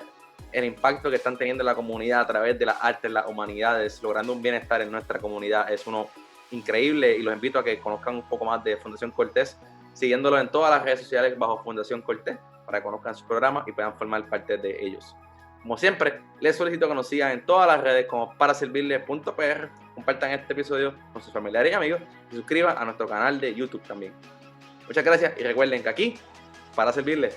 el impacto que están teniendo en la comunidad a través de las artes, las humanidades, logrando un bienestar en nuestra comunidad es uno increíble, y los invito a que conozcan un poco más de Fundación Cortés, siguiéndolo en todas las redes sociales bajo Fundación Cortés, para que conozcan sus programas y puedan formar parte de ellos. Como siempre, les solicito que nos sigan en todas las redes como paraservirle.pr, compartan este episodio con sus familiares y amigos y suscriban a nuestro canal de YouTube también. Muchas gracias y recuerden que aquí, para servirles,